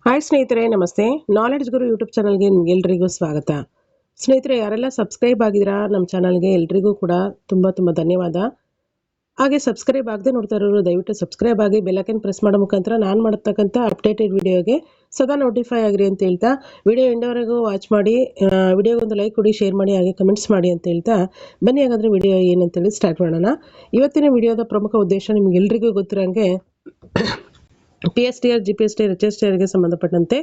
Hi ಸ್ನೇಹಿತರೆ, ನಮಸ್ತೆ. Knowledge ಗುರು YouTube ಚಾನಲ್ಗೆ ನಿಮ್ಗೆಲ್ರಿಗೂ ಸ್ವಾಗತ. ಸ್ನೇಹಿತರೆ, ಯಾರೆಲ್ಲ ಸಬ್ಸ್ಕ್ರೈಬ್ ಆಗಿದ್ದೀರಾ ನಮ್ಮ ಚಾನಲ್ಗೆ ಎಲ್ರಿಗೂ ಕೂಡ ತುಂಬ ಧನ್ಯವಾದ. ಹಾಗೆ ಸಬ್ಸ್ಕ್ರೈಬ್ ಆಗದೆ ನೋಡ್ತಾ ಇರೋರು ದಯವಿಟ್ಟು ಸಬ್ಸ್ಕ್ರೈಬ್ ಆಗಿ ಬೆಲ್ಲೈಕನ್ ಪ್ರೆಸ್ ಮಾಡೋ ಮುಖಾಂತರ ನಾನು ಮಾಡತಕ್ಕಂಥ ಅಪ್ಡೇಟೆಡ್ ವಿಡಿಯೋಗೆ ಸದಾ ನೋಟಿಫೈ ಆಗಿರಿ ಅಂತ ಹೇಳ್ತಾ, ವಿಡಿಯೋ ಎಂಡವರೆಗೂ ವಾಚ್ ಮಾಡಿ, ವಿಡಿಯೋಗೊಂದು ಲೈಕ್ ಕೊಡಿ, ಶೇರ್ ಮಾಡಿ, ಹಾಗೆ ಕಮೆಂಟ್ಸ್ ಮಾಡಿ ಅಂತ ಹೇಳ್ತಾ ಬನ್ನಿ. ಹಾಗಾದರೆ ವಿಡಿಯೋ ಏನಂತೇಳಿ ಸ್ಟಾರ್ಟ್ ಮಾಡೋಣ. ಇವತ್ತಿನ ವಿಡಿಯೋದ ಪ್ರಮುಖ ಉದ್ದೇಶ ನಿಮ್ಗೆಲ್ರಿಗೂ ಗೊತ್ತಿರೋಂಗೆ PSTR, GPSTR, HSTRಗೆ ಸಂಬಂಧಪಟ್ಟಂತೆ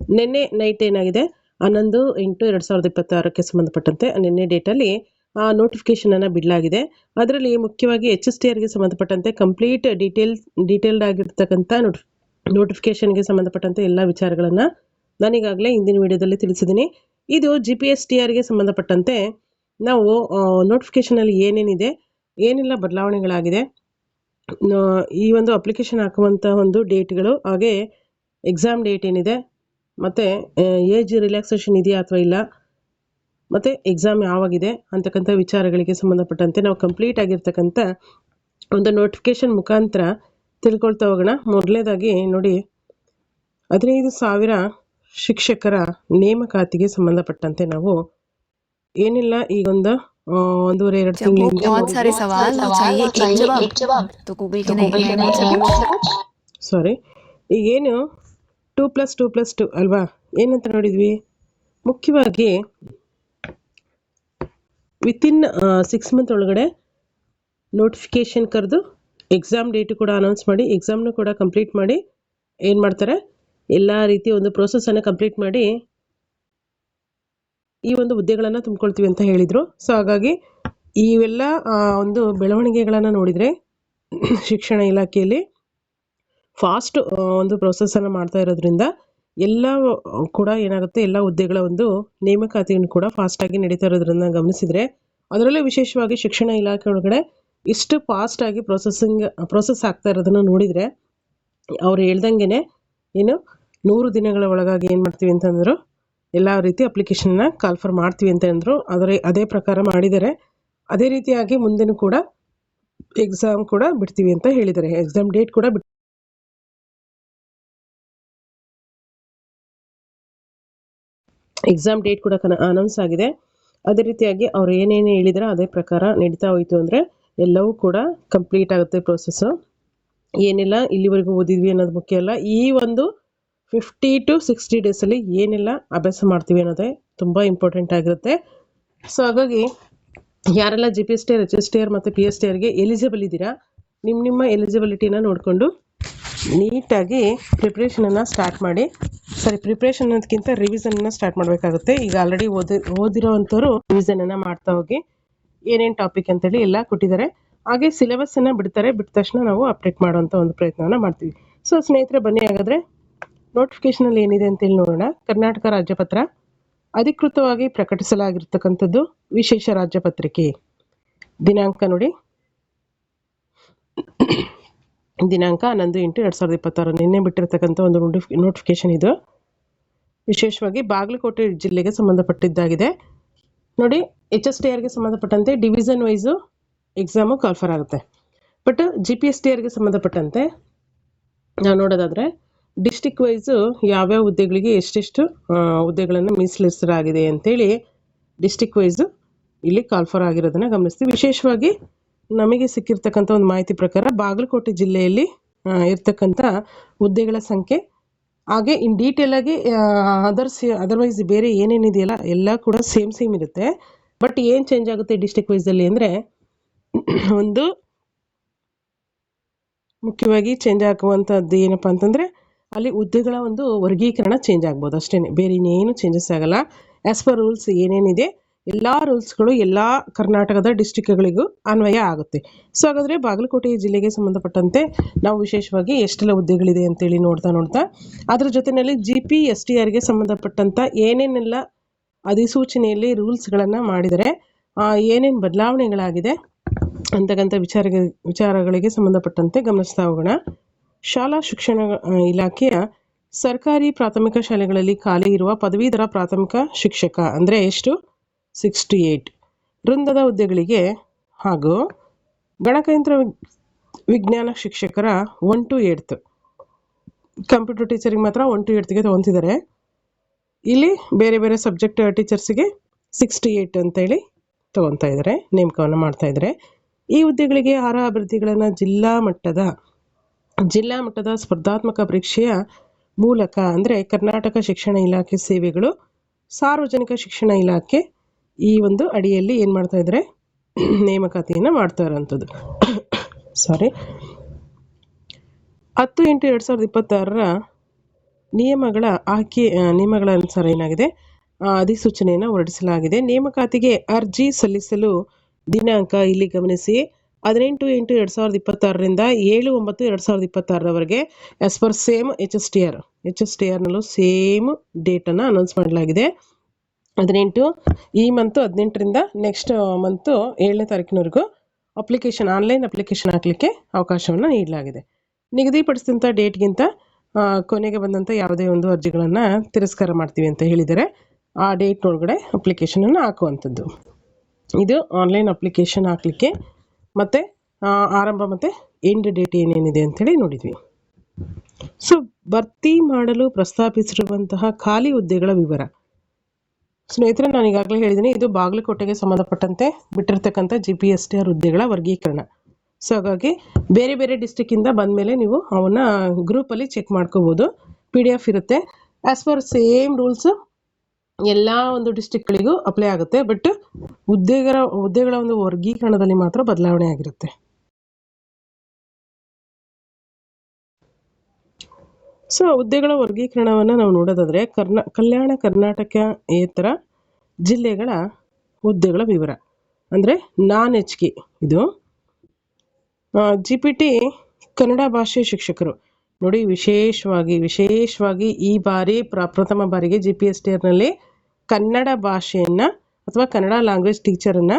ನಿನ್ನೆ ನೈಟ್ ಏನಾಗಿದೆ 11/8/2026ಕ್ಕೆ ಸಂಬಂಧಪಟ್ಟಂತೆ ನಿನ್ನೆ ಡೇಟಲ್ಲಿ ಆ ನೋಟಿಫಿಕೇಶನನ್ನು ಬಿಡಲಾಗಿದೆ. ಅದರಲ್ಲಿ ಮುಖ್ಯವಾಗಿ HSTRಗೆ ಸಂಬಂಧಪಟ್ಟಂತೆ ಕಂಪ್ಲೀಟ್ ಡೀಟೇಲ್ಡ್ ಆಗಿರ್ತಕ್ಕಂಥ ನೋಟಿಫಿಕೇಶನ್ಗೆ ಸಂಬಂಧಪಟ್ಟಂತೆ ಎಲ್ಲ ವಿಚಾರಗಳನ್ನು ನಾನೀಗಾಗಲೇ ಹಿಂದಿನ ವಿಡಿಯೋದಲ್ಲಿ ತಿಳಿಸಿದ್ದೀನಿ. ಇದು GPSTRಗೆ ಸಂಬಂಧಪಟ್ಟಂತೆ ನಾವು ನೋಟಿಫಿಕೇಶನಲ್ಲಿ ಏನೇನಿದೆ, ಏನೆಲ್ಲ ಬದಲಾವಣೆಗಳಾಗಿದೆ, ಈ ಒಂದು ಅಪ್ಲಿಕೇಶನ್ ಹಾಕುವಂಥ ಒಂದು ಡೇಟ್ಗಳು, ಹಾಗೆ ಎಕ್ಸಾಮ್ ಡೇಟ್ ಏನಿದೆ, ಮತ್ತು ಏಜ್ ರಿಲ್ಯಾಕ್ಸೇಷನ್ ಇದೆಯಾ ಅಥವಾ ಇಲ್ಲ, ಮತ್ತು ಎಕ್ಸಾಮ್ ಯಾವಾಗಿದೆ ಅಂತಕ್ಕಂಥ ವಿಚಾರಗಳಿಗೆ ಸಂಬಂಧಪಟ್ಟಂತೆ ನಾವು ಕಂಪ್ಲೀಟ್ ಆಗಿರ್ತಕ್ಕಂಥ ಒಂದು ನೋಟಿಫಿಕೇಶನ್ ಮುಖಾಂತರ ತಿಳ್ಕೊಳ್ತಾ ಹೋಗೋಣ. ಮೊದಲನೇದಾಗಿ ನೋಡಿ, 15,000 ಶಿಕ್ಷಕರ ನೇಮಕಾತಿಗೆ ಸಂಬಂಧಪಟ್ಟಂತೆ ನಾವು ಏನಿಲ್ಲ ಈಗೊಂದು 1.5-2 ತಿಂಗಳಿಂದ ಈಗೇನು 2+2+2 ಅಲ್ವಾ, ಏನಂತ ನೋಡಿದ್ವಿ, ಮುಖ್ಯವಾಗಿ ವಿತಿನ್ 6 ಮಂತ್ ಒಳಗಡೆ ನೋಟಿಫಿಕೇಶನ್ ಕರೆದು ಎಕ್ಸಾಮ್ ಡೇಟು ಕೂಡ ಅನೌನ್ಸ್ ಮಾಡಿ, ಎಕ್ಸಾಮ್ನು ಕೂಡ ಕಂಪ್ಲೀಟ್ ಮಾಡಿ ಏನು ಮಾಡ್ತಾರೆ, ಎಲ್ಲ ರೀತಿಯ ಒಂದು ಪ್ರೋಸೆಸ್ಸನ್ನು ಕಂಪ್ಲೀಟ್ ಮಾಡಿ ಈ ಒಂದು ಹುದ್ದೆಗಳನ್ನು ತುಂಬಿಕೊಳ್ತೀವಿ ಅಂತ ಹೇಳಿದರು. ಸೊ ಹಾಗಾಗಿ ಇವೆಲ್ಲ ಒಂದು ಬೆಳವಣಿಗೆಗಳನ್ನು ನೋಡಿದರೆ ಶಿಕ್ಷಣ ಇಲಾಖೆಯಲ್ಲಿ ಫಾಸ್ಟ್ ಒಂದು ಪ್ರೋಸೆಸ್ಸನ್ನು ಮಾಡ್ತಾ ಇರೋದ್ರಿಂದ ಎಲ್ಲ ಕೂಡ ಏನಾಗುತ್ತೆ, ಎಲ್ಲ ಹುದ್ದೆಗಳ ಒಂದು ನೇಮಕಾತಿಯನ್ನು ಕೂಡ ಫಾಸ್ಟಾಗಿ ನಡೀತಾ ಇರೋದ್ರಿಂದ ಗಮನಿಸಿದರೆ, ಅದರಲ್ಲೂ ವಿಶೇಷವಾಗಿ ಶಿಕ್ಷಣ ಇಲಾಖೆ ಒಳಗಡೆ ಇಷ್ಟು ಫಾಸ್ಟಾಗಿ ಪ್ರೋಸೆಸ್ ಆಗ್ತಾ ಇರೋದನ್ನು ನೋಡಿದರೆ, ಅವ್ರು ಹೇಳ್ದಂಗೆ ಏನು 100 ದಿನಗಳ ಒಳಗಾಗಿ ಏನು ಮಾಡ್ತೀವಿ ಅಂತಂದರು, ಎಲ್ಲ ರೀತಿ ಅಪ್ಲಿಕೇಶನ್ನ ಕಾಲ್ಫರ್ ಮಾಡ್ತೀವಿ ಅಂತ ಅಂದರು. ಅದೇ ಪ್ರಕಾರ ಮಾಡಿದ್ದಾರೆ. ಅದೇ ರೀತಿಯಾಗಿ ಮುಂದೆನೂ ಕೂಡ ಎಕ್ಸಾಮ್ ಕೂಡ ಬಿಡ್ತೀವಿ ಅಂತ ಹೇಳಿದ್ದಾರೆ. ಎಕ್ಸಾಮ್ ಡೇಟ್ ಕೂಡ ಅನೌನ್ಸ್ ಆಗಿದೆ. ಅದೇ ರೀತಿಯಾಗಿ ಅವ್ರು ಏನೇನು ಹೇಳಿದಾರೆ ಅದೇ ಪ್ರಕಾರ ನಡೀತಾ ಹೋಯಿತು ಅಂದರೆ ಎಲ್ಲವೂ ಕೂಡ ಕಂಪ್ಲೀಟ್ ಆಗುತ್ತೆ ಪ್ರೋಸೆಸ್ಸು. ಏನೆಲ್ಲ ಇಲ್ಲಿವರೆಗೂ ಓದಿದ್ವಿ ಅನ್ನೋದು ಮುಖ್ಯ ಅಲ್ಲ, ಈ ಒಂದು 50 to 60 ಡೇಸಲ್ಲಿ ಏನೆಲ್ಲ ಅಭ್ಯಾಸ ಮಾಡ್ತೀವಿ ಅನ್ನೋದೇ ತುಂಬ ಇಂಪಾರ್ಟೆಂಟ್ ಆಗಿರುತ್ತೆ. ಸೊ ಹಾಗಾಗಿ ಯಾರೆಲ್ಲ GPSTR, HSTR ಮತ್ತು PSTRಗೆ ಎಲಿಜಿಬಲ್ ಇದ್ದೀರಾ, ನಿಮ್ಮ ಎಲಿಜಿಬಿಲಿಟಿನ ನೋಡಿಕೊಂಡು ನೀಟಾಗಿ ಪ್ರಿಪ್ರೇಷನನ್ನು ಸ್ಟಾರ್ಟ್ ಮಾಡಿ. ಪ್ರಿಪ್ರೇಷನ್ ಅನ್ನೋದಕ್ಕಿಂತ ರಿವಿಸನನ್ನು ಸ್ಟಾರ್ಟ್ ಮಾಡಬೇಕಾಗುತ್ತೆ. ಈಗ ಆಲ್ರೆಡಿ ಓದಿರೋವಂಥವ್ರು ರಿವಿಸನನ್ನು ಮಾಡ್ತಾ ಹೋಗಿ, ಏನೇನು ಟಾಪಿಕ್ ಅಂತೇಳಿ ಎಲ್ಲ ಕೊಟ್ಟಿದ್ದಾರೆ. ಹಾಗೆ ಸಿಲೆಬಸ್ಸನ್ನು ಬಿಡ್ತಾರೆ, ಬಿಟ್ಟ ತಕ್ಷಣ ನಾವು ಅಪ್ಡೇಟ್ ಮಾಡುವಂಥ ಒಂದು ಪ್ರಯತ್ನವನ್ನು ಮಾಡ್ತೀವಿ. ಸೊ ಸ್ನೇಹಿತರೆ, ಬನ್ನಿ ಹಾಗಾದರೆ ನೋಟಿಫಿಕೇಶನಲ್ಲಿ ಏನಿದೆ ಅಂತೇಳಿ ನೋಡೋಣ. ಕರ್ನಾಟಕ ರಾಜ್ಯಪತ್ರ ಅಧಿಕೃತವಾಗಿ ಪ್ರಕಟಿಸಲಾಗಿರ್ತಕ್ಕಂಥದ್ದು ವಿಶೇಷ ರಾಜ್ಯಪತ್ರಿಕೆ. ದಿನಾಂಕ ನೋಡಿ, ದಿನಾಂಕ 11/8/2026 ನಿನ್ನೆ ಬಿಟ್ಟಿರ್ತಕ್ಕಂಥ ಒಂದು ನೋಟಿಫಿಕೇಶನ್ ಇದು. ವಿಶೇಷವಾಗಿ ಬಾಗಲಕೋಟೆ ಜಿಲ್ಲೆಗೆ ಸಂಬಂಧಪಟ್ಟಿದ್ದಾಗಿದೆ. ನೋಡಿ, HSTRಗೆ ಸಂಬಂಧಪಟ್ಟಂತೆ ಡಿವಿಷನ್ ವೈಸು ಎಕ್ಸಾಮು ಕಾಲ್ಫರ್ ಆಗುತ್ತೆ. ಬಟ್ GPSTRಗೆ ಸಂಬಂಧಪಟ್ಟಂತೆ ನಾವು ನೋಡೋದಾದರೆ ಡಿಸ್ಟಿಕ್ ವೈಸು ಯಾವ್ಯಾವ ಹುದ್ದೆಗಳಿಗೆ ಎಷ್ಟೆಷ್ಟು ಹುದ್ದೆಗಳನ್ನು ಮೀಸಲಿರಿಸಲಾಗಿದೆ ಅಂತೇಳಿ ಡಿಸ್ಟಿಕ್ ವೈಸು ಇಲ್ಲಿ ಕಾಲ್ಫರ್ ಆಗಿರೋದನ್ನು ಗಮನಿಸ್ತೀವಿ. ವಿಶೇಷವಾಗಿ ನಮಗೆ ಸಿಕ್ಕಿರ್ತಕ್ಕಂಥ ಒಂದು ಮಾಹಿತಿ ಪ್ರಕಾರ ಬಾಗಲಕೋಟೆ ಜಿಲ್ಲೆಯಲ್ಲಿ ಇರ್ತಕ್ಕಂಥ ಹುದ್ದೆಗಳ ಸಂಖ್ಯೆ, ಹಾಗೆ ಇನ್ ಡೀಟೇಲ್ ಆಗಿ ಅದರ್ವೈಸ್ ಬೇರೆ ಏನೇನಿದೆಯಲ್ಲ ಎಲ್ಲ ಕೂಡ ಸೇಮ್ ಇರುತ್ತೆ. ಬಟ್ ಏನು ಚೇಂಜ್ ಆಗುತ್ತೆ ಡಿಸ್ಟಿಕ್ ವೈಸಲ್ಲಿ ಅಂದರೆ, ಒಂದು ಮುಖ್ಯವಾಗಿ ಚೇಂಜ್ ಆಗುವಂಥದ್ದು ಏನಪ್ಪ ಅಂತಂದರೆ, ಅಲ್ಲಿ ಹುದ್ದೆಗಳ ಒಂದು ವರ್ಗೀಕರಣ ಚೇಂಜ್ ಆಗ್ಬೋದು ಅಷ್ಟೇ, ಬೇರೆ ಇನ್ನೇನು ಚೇಂಜಸ್ ಆಗಲ್ಲ. ಆ್ಯಸ್ ಪರ್ ರೂಲ್ಸ್ ಏನೇನಿದೆ ಎಲ್ಲ ರೂಲ್ಸ್ಗಳು ಎಲ್ಲ ಕರ್ನಾಟಕದ ಡಿಸ್ಟಿಕ್ಗಳಿಗೂ ಅನ್ವಯ ಆಗುತ್ತೆ. ಸೊ ಹಾಗಾದರೆ ಬಾಗಲಕೋಟೆ ಜಿಲ್ಲೆಗೆ ಸಂಬಂಧಪಟ್ಟಂತೆ ನಾವು ವಿಶೇಷವಾಗಿ ಎಷ್ಟೆಲ್ಲ ಹುದ್ದೆಗಳಿದೆ ಅಂತೇಳಿ ನೋಡ್ತಾ ಅದರ ಜೊತೆಯಲ್ಲಿ GPSTRಗೆ ಸಂಬಂಧಪಟ್ಟಂಥ ಏನೇನೆಲ್ಲ ಅಧಿಸೂಚನೆಯಲ್ಲಿ ರೂಲ್ಸ್ಗಳನ್ನು ಮಾಡಿದರೆ, ಏನೇನು ಬದಲಾವಣೆಗಳಾಗಿದೆ ಅಂತಕ್ಕಂಥ ವಿಚಾರಗಳಿಗೆ ಸಂಬಂಧಪಟ್ಟಂತೆ ಗಮನಿಸ್ತಾ ಹೋಗೋಣ. ಶಾಲಾ ಶಿಕ್ಷಣ ಇಲಾಖೆಯ ಸರ್ಕಾರಿ ಪ್ರಾಥಮಿಕ ಶಾಲೆಗಳಲ್ಲಿ ಖಾಲಿ ಇರುವ ಪದವೀಧರ ಪ್ರಾಥಮಿಕ ಶಿಕ್ಷಕ ಅಂದರೆ ಎಷ್ಟು 6 to 8 ವೃಂದದ ಹುದ್ದೆಗಳಿಗೆ ಹಾಗೂ ಗಣಕಯಂತ್ರ ವಿಜ್ಞಾನ ಶಿಕ್ಷಕರ 1 to 8 ಕಂಪ್ಯೂಟರ್ ಟೀಚರಿಗೆ ಮಾತ್ರ 1 to 8ಗೆ ತೊಗೊತಿದ್ದಾರೆ. ಇಲ್ಲಿ ಬೇರೆ ಬೇರೆ ಸಬ್ಜೆಕ್ಟ್ ಟೀಚರ್ಸಿಗೆ 6 to 8 ಅಂತೇಳಿ ತೊಗೊತಾ ಇದ್ದಾರೆ, ನೇಮಕವನ್ನು ಮಾಡ್ತಾ ಇದ್ದಾರೆ. ಈ ಹುದ್ದೆಗಳಿಗೆ ಅರ್ಹ ಅಭ್ಯರ್ಥಿಗಳನ್ನು ಜಿಲ್ಲಾ ಮಟ್ಟದ ಸ್ಪರ್ಧಾತ್ಮಕ ಪರೀಕ್ಷೆಯ ಮೂಲಕ ಅಂದರೆ ಕರ್ನಾಟಕ ಶಿಕ್ಷಣ ಇಲಾಖೆ ಸೇವೆಗಳು, ಸಾರ್ವಜನಿಕ ಶಿಕ್ಷಣ ಇಲಾಖೆ ಈ ಒಂದು ಅಡಿಯಲ್ಲಿ ಏನು ಮಾಡ್ತಾ ಇದ್ದಾರೆ, ನೇಮಕಾತಿಯನ್ನು ಮಾಡ್ತಾ ಇರೋಂಥದ್ದು. 10/8/2026 ನಿಯಮಗಳ ಅನುಸಾರ ಏನಾಗಿದೆ, ಅಧಿಸೂಚನೆಯನ್ನು ಹೊರಡಿಸಲಾಗಿದೆ. ನೇಮಕಾತಿಗೆ ಅರ್ಜಿ ಸಲ್ಲಿಸಲು ದಿನಾಂಕ ಇಲ್ಲಿ ಗಮನಿಸಿ 18/8/2026 7/9/2026 ಆಸ್ ಪರ್ ಸೇಮ್ HSTRನಲ್ಲೂ ಸೇಮ್ ಡೇಟನ್ನು ಅನೌನ್ಸ್ ಮಾಡಲಾಗಿದೆ. 18 ಈ ಮಂತು 18ರಿಂದ ನೆಕ್ಸ್ಟ್ ಮಂತು 7ನೇ ತಾರೀಕಿನವರೆಗೂ ಆನ್ಲೈನ್ ಅಪ್ಲಿಕೇಶನ್ ಹಾಕಲಿಕ್ಕೆ ಅವಕಾಶವನ್ನು ನೀಡಲಾಗಿದೆ. ನಿಗದಿಪಡಿಸಿದಂಥ ಡೇಟ್ಗಿಂತ ಕೊನೆಗೆ ಬಂದಂಥ ಯಾವುದೇ ಒಂದು ಅರ್ಜಿಗಳನ್ನು ತಿರಸ್ಕಾರ ಮಾಡ್ತೀವಿ ಅಂತ ಹೇಳಿದರೆ ಆ ಡೇಟ್ ಒಳಗಡೆ ಅಪ್ಲಿಕೇಶನನ್ನು ಹಾಕುವಂಥದ್ದು. ಇದು ಆನ್ಲೈನ್ ಅಪ್ಲಿಕೇಶನ್ ಹಾಕಲಿಕ್ಕೆ ಮತ್ತು ಆರಂಭ ಮತ್ತು ಎಂಡ್ ಡೇಟ್ ಏನೇನಿದೆ ಅಂತೇಳಿ ನೋಡಿದ್ವಿ. ಸೊ ಭರ್ತಿ ಮಾಡಲು ಪ್ರಸ್ತಾಪಿಸಿರುವಂತಹ ಖಾಲಿ ಹುದ್ದೆಗಳ ವಿವರ. ಸ್ನೇಹಿತರೆ, ನಾನು ಈಗಾಗಲೇ ಹೇಳಿದ್ದೀನಿ, ಇದು ಬಾಗಲಕೋಟೆಗೆ ಸಂಬಂಧಪಟ್ಟಂತೆ ಬಿಟ್ಟಿರ್ತಕ್ಕಂಥ GPSTR ಹುದ್ದೆಗಳ ವರ್ಗೀಕರಣ. ಸೊ ಹಾಗಾಗಿ ಬೇರೆ ಬೇರೆ ಡಿಸ್ಟಿಕ್ಕಿಂದ ಬಂದಮೇಲೆ ನೀವು ಅವನ್ನ ಗ್ರೂಪಲ್ಲಿ ಚೆಕ್ ಮಾಡ್ಕೋಬೋದು. PDF ಇರುತ್ತೆ. ಆ್ಯಸ್ ಪರ್ ಸೇಮ್ ರೂಲ್ಸ್ ಎಲ್ಲ ಒಂದು ಡಿಸ್ಟಿಕ್ಗಳಿಗೂ ಅಪ್ಲೈ ಆಗುತ್ತೆ. ಬಟ್ ಹುದ್ದೆಗಳ ಒಂದು ವರ್ಗೀಕರಣದಲ್ಲಿ ಮಾತ್ರ ಬದಲಾವಣೆ ಆಗಿರುತ್ತೆ. ಸೊ ಹುದ್ದೆಗಳ ವರ್ಗೀಕರಣವನ್ನು ನಾವು ನೋಡೋದಾದರೆ ಕಲ್ಯಾಣ ಕರ್ನಾಟಕೇತರ ಜಿಲ್ಲೆಗಳ ಹುದ್ದೆಗಳ ವಿವರ ಅಂದರೆ ನಾನ್ HK ಇದು. GPT ಕನ್ನಡ ಭಾಷೆ ಶಿಕ್ಷಕರು ನೋಡಿ, ವಿಶೇಷವಾಗಿ ಈ ಬಾರಿ ಪ್ರಥಮ ಬಾರಿಗೆ GPSTRನಲ್ಲಿ ಕನ್ನಡ ಭಾಷೆಯನ್ನು ಅಥವಾ ಕನ್ನಡ ಲ್ಯಾಂಗ್ವೇಜ್ ಟೀಚರನ್ನು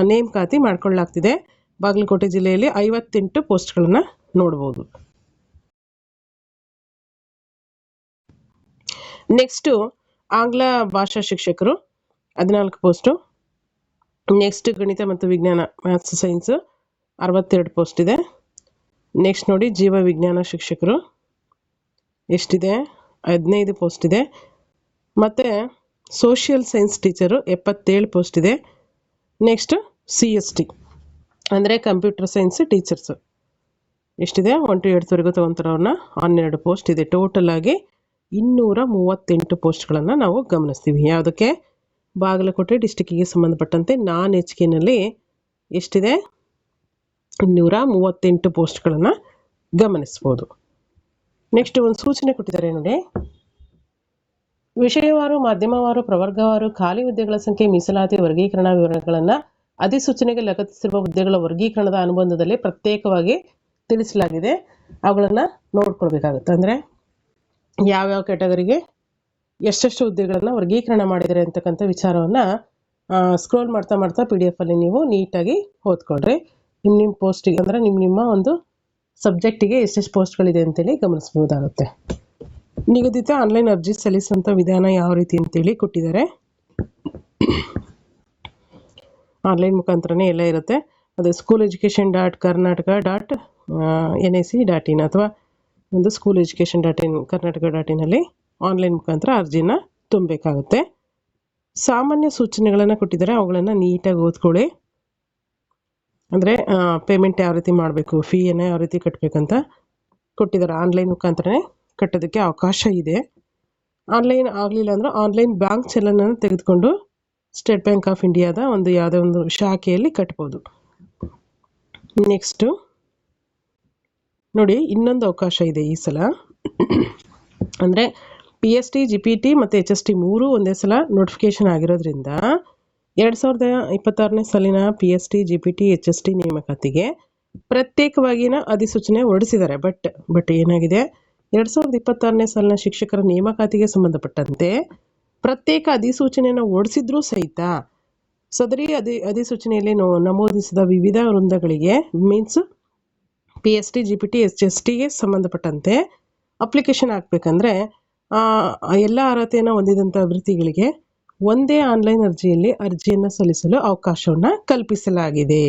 ನೇಮಕಾತಿ ಮಾಡಿಕೊಳ್ಳಲಾಗ್ತಿದೆ. ಬಾಗಲಕೋಟೆ ಜಿಲ್ಲೆಯಲ್ಲಿ 58 ಪೋಸ್ಟ್ಗಳನ್ನು ನೋಡ್ಬೋದು. ನೆಕ್ಸ್ಟು ಆಂಗ್ಲ ಭಾಷಾ ಶಿಕ್ಷಕರು 14 ಪೋಸ್ಟು. ನೆಕ್ಸ್ಟ್ ಗಣಿತ ಮತ್ತು ವಿಜ್ಞಾನ ಮ್ಯಾಥ್ಸ್ ಸೈನ್ಸ್ 62 ಪೋಸ್ಟ್ ಇದೆ. ನೆಕ್ಸ್ಟ್ ನೋಡಿ ಜೀವ ವಿಜ್ಞಾನ ಶಿಕ್ಷಕರು ಎಷ್ಟಿದೆ, 15 ಪೋಸ್ಟ್ ಇದೆ. ಮತ್ತು ಸೋಷಿಯಲ್ ಸೈನ್ಸ್ ಟೀಚರು 77 ಪೋಸ್ಟ್ ಇದೆ. ನೆಕ್ಸ್ಟ್ CST ಅಂದರೆ ಕಂಪ್ಯೂಟರ್ ಸೈನ್ಸ್ ಟೀಚರ್ಸು ಎಷ್ಟಿದೆ, 1 to 8 ತೊಗೊತಾರೆ ಅವ್ರನ್ನ, 12 ಪೋಸ್ಟ್ ಇದೆ. ಟೋಟಲ್ ಆಗಿ 238 ಪೋಸ್ಟ್ಗಳನ್ನು ನಾವು ಗಮನಿಸ್ತೀವಿ. ಯಾವುದಕ್ಕೆ, ಬಾಗಲಕೋಟೆ ಡಿಸ್ಟಿಕ್ಕಿಗೆ ಸಂಬಂಧಪಟ್ಟಂತೆ ನಾನ್ HKನಲ್ಲಿ ಎಷ್ಟಿದೆ, 238 ಪೋಸ್ಟ್ಗಳನ್ನು ಗಮನಿಸ್ಬೋದು. ನೆಕ್ಸ್ಟ್ ಒಂದು ಸೂಚನೆ ಕೊಟ್ಟಿದ್ದಾರೆ ನೋಡಿ, ವಿಷಯವಾರು, ಮಾಧ್ಯಮವಾರು, ಪ್ರವರ್ಗವಾರು ಖಾಲಿ ಹುದ್ದೆಗಳ ಸಂಖ್ಯೆ, ಮೀಸಲಾತಿ, ವರ್ಗೀಕರಣ ವಿವರಗಳನ್ನು ಅಧಿಸೂಚನೆಗೆ ಲಗತ್ತಿಸಿರುವ ಹುದ್ದೆಗಳ ವರ್ಗೀಕರಣದ ಅನುಬಂಧದಲ್ಲಿ ಪ್ರತ್ಯೇಕವಾಗಿ ತಿಳಿಸಲಾಗಿದೆ. ಅವುಗಳನ್ನು ನೋಡ್ಕೊಳ್ಬೇಕಾಗುತ್ತೆ. ಅಂದರೆ ಯಾವ್ಯಾವ ಕ್ಯಾಟಗರಿಗೆ ಎಷ್ಟೆಷ್ಟು ಹುದ್ದೆಗಳನ್ನು ವರ್ಗೀಕರಣ ಮಾಡಿದ್ದಾರೆ ಅಂತಕ್ಕಂಥ ವಿಚಾರವನ್ನು ಸ್ಕ್ರೋಲ್ ಮಾಡ್ತಾ PDF ನೀವು ನೀಟಾಗಿ ಓದ್ಕೊಳ್ರಿ. ನಿಮ್ಮ ಪೋಸ್ಟಿಗೆ ಅಂದರೆ ನಿಮ್ಮ ಒಂದು ಸಬ್ಜೆಕ್ಟಿಗೆ ಎಷ್ಟೆಷ್ಟು ಪೋಸ್ಟ್ಗಳಿದೆ ಅಂತೇಳಿ ಗಮನಿಸ್ಬೋದಾಗುತ್ತೆ. ನಿಗದಿತ ಆನ್ಲೈನ್ ಅರ್ಜಿ ಸಲ್ಲಿಸುವಂಥ ವಿಧಾನ ಯಾವ ರೀತಿ ಅಂತೇಳಿ ಕೊಟ್ಟಿದ್ದಾರೆ. ಆನ್ಲೈನ್ ಮುಖಾಂತರನೇ ಎಲ್ಲ ಇರುತ್ತೆ. ಅದು school-education.karnataka.nic.in ಅಥವಾ ಒಂದು school-education.in ಕರ್ನಾಟಕ.in ಆನ್ಲೈನ್ ಮುಖಾಂತರ ಅರ್ಜಿನ ತುಂಬಬೇಕಾಗುತ್ತೆ. ಸಾಮಾನ್ಯ ಸೂಚನೆಗಳನ್ನು ಕೊಟ್ಟಿದ್ದಾರೆ, ಅವುಗಳನ್ನು ನೀಟಾಗಿ ಓದ್ಕೊಳ್ಳಿ. ಅಂದರೆ ಪೇಮೆಂಟ್ ಯಾವ ರೀತಿ ಮಾಡಬೇಕು, ಫೀಯನ್ನು ಯಾವ ರೀತಿ ಕಟ್ಟಬೇಕಂತ ಕೊಟ್ಟಿದ್ದಾರೆ. ಆನ್ಲೈನ್ ಮುಖಾಂತರನೇ ಕಟ್ಟೋದಕ್ಕೆ ಅವಕಾಶ ಇದೆ. ಆನ್ಲೈನ್ ಆಗಲಿಲ್ಲ ಅಂದರೆ ಆನ್ಲೈನ್ ಬ್ಯಾಂಕ್ ಚಲನನ್ನು ತೆಗೆದುಕೊಂಡು ಸ್ಟೇಟ್ ಬ್ಯಾಂಕ್ ಆಫ್ ಇಂಡಿಯಾದ ಯಾವುದೇ ಒಂದು ಶಾಖೆಯಲ್ಲಿ ಕಟ್ಬೋದು. ನೆಕ್ಸ್ಟು ನೋಡಿ, ಇನ್ನೊಂದು ಅವಕಾಶ ಇದೆ ಈ ಸಲ. ಅಂದರೆ PST, GPT ಮತ್ತು HST ಮೂರೂ ಒಂದೇ ಸಲ ನೋಟಿಫಿಕೇಶನ್ ಆಗಿರೋದ್ರಿಂದ 2026ನೇ ಸಾಲಿನ PST, GPT, HST ನೇಮಕಾತಿಗೆ ಪ್ರತ್ಯೇಕವಾಗಿನ ಅಧಿಸೂಚನೆ ಹೊರಡಿಸಿದ್ದಾರೆ. ಬಟ್ ಏನಾಗಿದೆ, 2026ನೇ ಸಾಲಿನ ಶಿಕ್ಷಕರ ನೇಮಕಾತಿಗೆ ಸಂಬಂಧಪಟ್ಟಂತೆ ಪ್ರತ್ಯೇಕ ಅಧಿಸೂಚನೆಯನ್ನು ಹೊರಡಿಸಿದ್ರೂ ಸಹಿತ ಸದರಿ ಅಧಿಸೂಚನೆಯಲ್ಲಿ ನಮೂದಿಸಿದ ವಿವಿಧ ವೃಂದಗಳಿಗೆ ಮೀನ್ಸ್ PST, GPT, HSTಗೆ ಸಂಬಂಧಪಟ್ಟಂತೆ ಅಪ್ಲಿಕೇಶನ್ ಹಾಕಬೇಕಂದ್ರೆ ಎಲ್ಲ ಅರ್ಹತೆಯನ್ನು ಹೊಂದಿದಂಥ ಅಭ್ಯರ್ಥಿಗಳಿಗೆ ಒಂದೇ ಆನ್ಲೈನ್ ಅರ್ಜಿಯನ್ನು ಸಲ್ಲಿಸಲು ಅವಕಾಶವನ್ನು ಕಲ್ಪಿಸಲಾಗಿದೆ.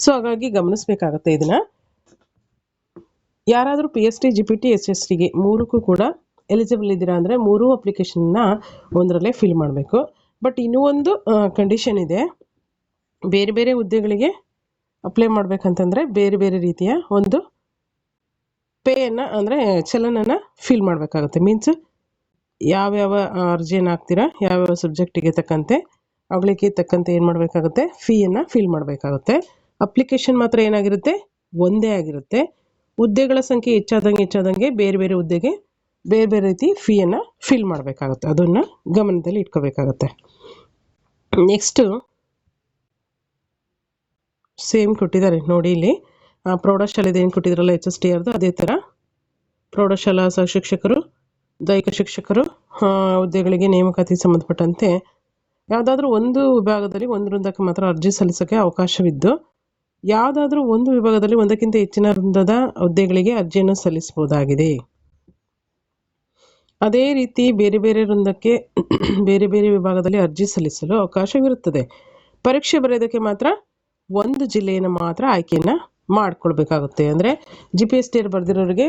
ಸೊ ಹಾಗಾಗಿ ಗಮನಿಸಬೇಕಾಗುತ್ತೆ ಇದನ್ನ. ಯಾರಾದರೂ PST GPT SSTಗೆ ಮೂರಕ್ಕೂ ಕೂಡ ಎಲಿಜಿಬಲ್ ಇದ್ದೀರಾ ಅಂದರೆ ಮೂರೂ ಅಪ್ಲಿಕೇಶನ್ನ ಒಂದರಲ್ಲೇ ಫಿಲ್ ಮಾಡಬೇಕು. ಬಟ್ ಇನ್ನೂ ಒಂದು ಕಂಡೀಷನ್ ಇದೆ. ಬೇರೆ ಬೇರೆ ಹುದ್ದೆಗಳಿಗೆ ಅಪ್ಲೈ ಮಾಡಬೇಕಂತಂದರೆ ಬೇರೆ ಬೇರೆ ರೀತಿಯ ಒಂದು ಪೇಯನ್ನು ಅಂದರೆ ಚಲನನ ಫಿಲ್ ಮಾಡಬೇಕಾಗುತ್ತೆ. ಮೀನ್ಸ್ ಯಾವ್ಯಾವ ಅರ್ಜಿಯನ್ನು ಹಾಕ್ತೀರಾ, ಯಾವ್ಯಾವ ಸಬ್ಜೆಕ್ಟಿಗೆ ತಕ್ಕಂತೆ ಅವುಗಳಿಗೆ ತಕ್ಕಂತೆ ಏನು ಮಾಡಬೇಕಾಗುತ್ತೆ, ಫೀಯನ್ನು ಫಿಲ್ ಮಾಡಬೇಕಾಗುತ್ತೆ. ಅಪ್ಲಿಕೇಶನ್ ಮಾತ್ರ ಏನಾಗಿರುತ್ತೆ, ಒಂದೇ ಆಗಿರುತ್ತೆ. ಹುದ್ದೆಗಳ ಸಂಖ್ಯೆ ಹೆಚ್ಚಾದಂಗೆ ಬೇರೆ ಬೇರೆ ಹುದ್ದೆಗೆ ಬೇರೆ ಬೇರೆ ರೀತಿ ಫೀಯನ್ನು ಫಿಲ್ ಮಾಡಬೇಕಾಗುತ್ತೆ. ಅದನ್ನು ಗಮನದಲ್ಲಿ ಇಟ್ಕೋಬೇಕಾಗತ್ತೆ. ನೆಕ್ಸ್ಟು ಸೇಮ್ ಕೊಟ್ಟಿದ್ದಾರೆ ನೋಡಿ ಇಲ್ಲಿ. ಪ್ರೌಢಶಾಲೆದು ಏನು ಕೊಟ್ಟಿದ್ರಲ್ಲ HST ಅವ್ರದ್ದು, ಅದೇ ಥರ ಪ್ರೌಢಶಾಲಾ ಸಹ ಶಿಕ್ಷಕರು, ದೈಹಿಕ ಶಿಕ್ಷಕರು ಹುದ್ದೆಗಳಿಗೆ ನೇಮಕಾತಿ ಸಂಬಂಧಪಟ್ಟಂತೆ ಯಾವುದಾದ್ರೂ ಒಂದು ವಿಭಾಗದಲ್ಲಿ ಒಂದು ವೃಂದಕ್ಕೆ ಮಾತ್ರ ಅರ್ಜಿ ಸಲ್ಲಿಸೋಕ್ಕೆ ಅವಕಾಶವಿದ್ದು, ಯಾವುದಾದ್ರೂ ಒಂದು ವಿಭಾಗದಲ್ಲಿ ಒಂದಕ್ಕಿಂತ ಹೆಚ್ಚಿನ ವೃಂದದ ಹುದ್ದೆಗಳಿಗೆ ಅರ್ಜಿಯನ್ನು ಸಲ್ಲಿಸಬಹುದಾಗಿದೆ. ಅದೇ ರೀತಿ ಬೇರೆ ಬೇರೆ ವೃಂದಕ್ಕೆ ಬೇರೆ ಬೇರೆ ವಿಭಾಗದಲ್ಲಿ ಅರ್ಜಿ ಸಲ್ಲಿಸಲು ಅವಕಾಶವಿರುತ್ತದೆ. ಪರೀಕ್ಷೆ ಬರೆಯೋದಕ್ಕೆ ಮಾತ್ರ ಒಂದು ಜಿಲ್ಲೆಯನ್ನು ಮಾತ್ರ ಆಯ್ಕೆಯನ್ನು ಮಾಡ್ಕೊಳ್ಬೇಕಾಗುತ್ತೆ. ಅಂದರೆ GPST ಬರೆದಿರೋರಿಗೆ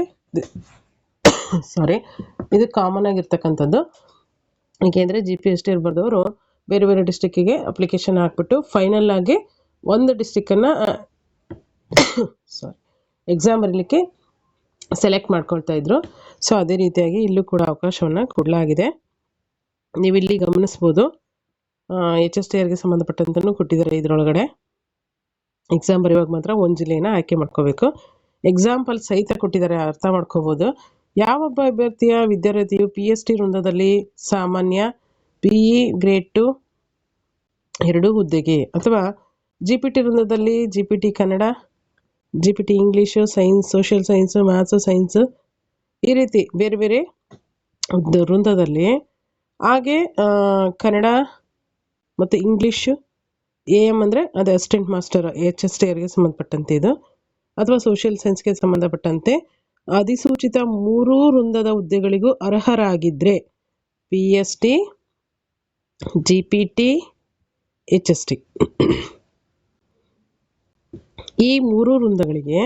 ಇದು ಕಾಮನ್ ಆಗಿರ್ತಕ್ಕಂಥದ್ದು. ಏಕೆಂದರೆ GPST ಬರೆದವರು ಬೇರೆ ಬೇರೆ ಡಿಸ್ಟಿಕ್ಕಿಗೆ ಅಪ್ಲಿಕೇಶನ್ ಹಾಕ್ಬಿಟ್ಟು ಫೈನಲ್ ಆಗಿ ಒಂದು ಡಿಸ್ಟಿಕ್ಕನ್ನು ಎಕ್ಸಾಮ್ ಬರೀಲಿಕ್ಕೆ ಸೆಲೆಕ್ಟ್ ಮಾಡ್ಕೊಳ್ತಾ ಇದ್ರು. ಸೊ ಅದೇ ರೀತಿಯಾಗಿ ಇಲ್ಲೂ ಕೂಡ ಅವಕಾಶವನ್ನು ಕೊಡಲಾಗಿದೆ. ನೀವಿಲ್ಲಿ ಗಮನಿಸ್ಬೋದು, HST ಅವ್ರಿಗೆ ಸಂಬಂಧಪಟ್ಟಂತನೂ ಕೊಟ್ಟಿದ್ದಾರೆ. ಇದರೊಳಗಡೆ ಎಕ್ಸಾಮ್ ಬರೆಯುವಾಗ ಮಾತ್ರ ಒಂದು ಜಿಲ್ಲೆಯನ್ನು ಆಯ್ಕೆ ಮಾಡ್ಕೋಬೇಕು. ಎಕ್ಸಾಂಪಲ್ ಸಹಿತ ಕೊಟ್ಟಿದ್ದಾರೆ, ಅರ್ಥ ಮಾಡ್ಕೋಬೋದು. ಯಾವೊಬ್ಬ ಅಭ್ಯರ್ಥಿಯ ವಿದ್ಯಾರ್ಥಿಯು PST ವೃಂದದಲ್ಲಿ ಸಾಮಾನ್ಯ PE ಗ್ರೇಡ್ 2 ಎರಡೂ ಹುದ್ದೆಗೆ ಅಥವಾ GPT ವೃಂದದಲ್ಲಿ GPT Kannada, GPT English, science, social science, maths, science, ಈ ರೀತಿ ಬೇರೆ ಬೇರೆ ವೃಂದದಲ್ಲಿ, ಹಾಗೆ ಕನ್ನಡ ಮತ್ತು ಇಂಗ್ಲೀಷು AM ಅಂದರೆ ಅದು ಅಸಿಸ್ಟೆಂಟ್ ಮಾಸ್ಟರ್ HST ಅವರಿಗೆ ಸಂಬಂಧಪಟ್ಟಂತೆ ಇದು, ಅಥವಾ ಸೋಷಿಯಲ್ ಸೈನ್ಸ್ಗೆ ಸಂಬಂಧಪಟ್ಟಂತೆ ಅಧಿಸೂಚಿತ 3 ವೃಂದದ ಹುದ್ದೆಗಳಿಗೂ ಅರ್ಹರಾಗಿದ್ದರೆ PST, GPT, HST ಈ 3 ವೃಂದಗಳಿಗೆ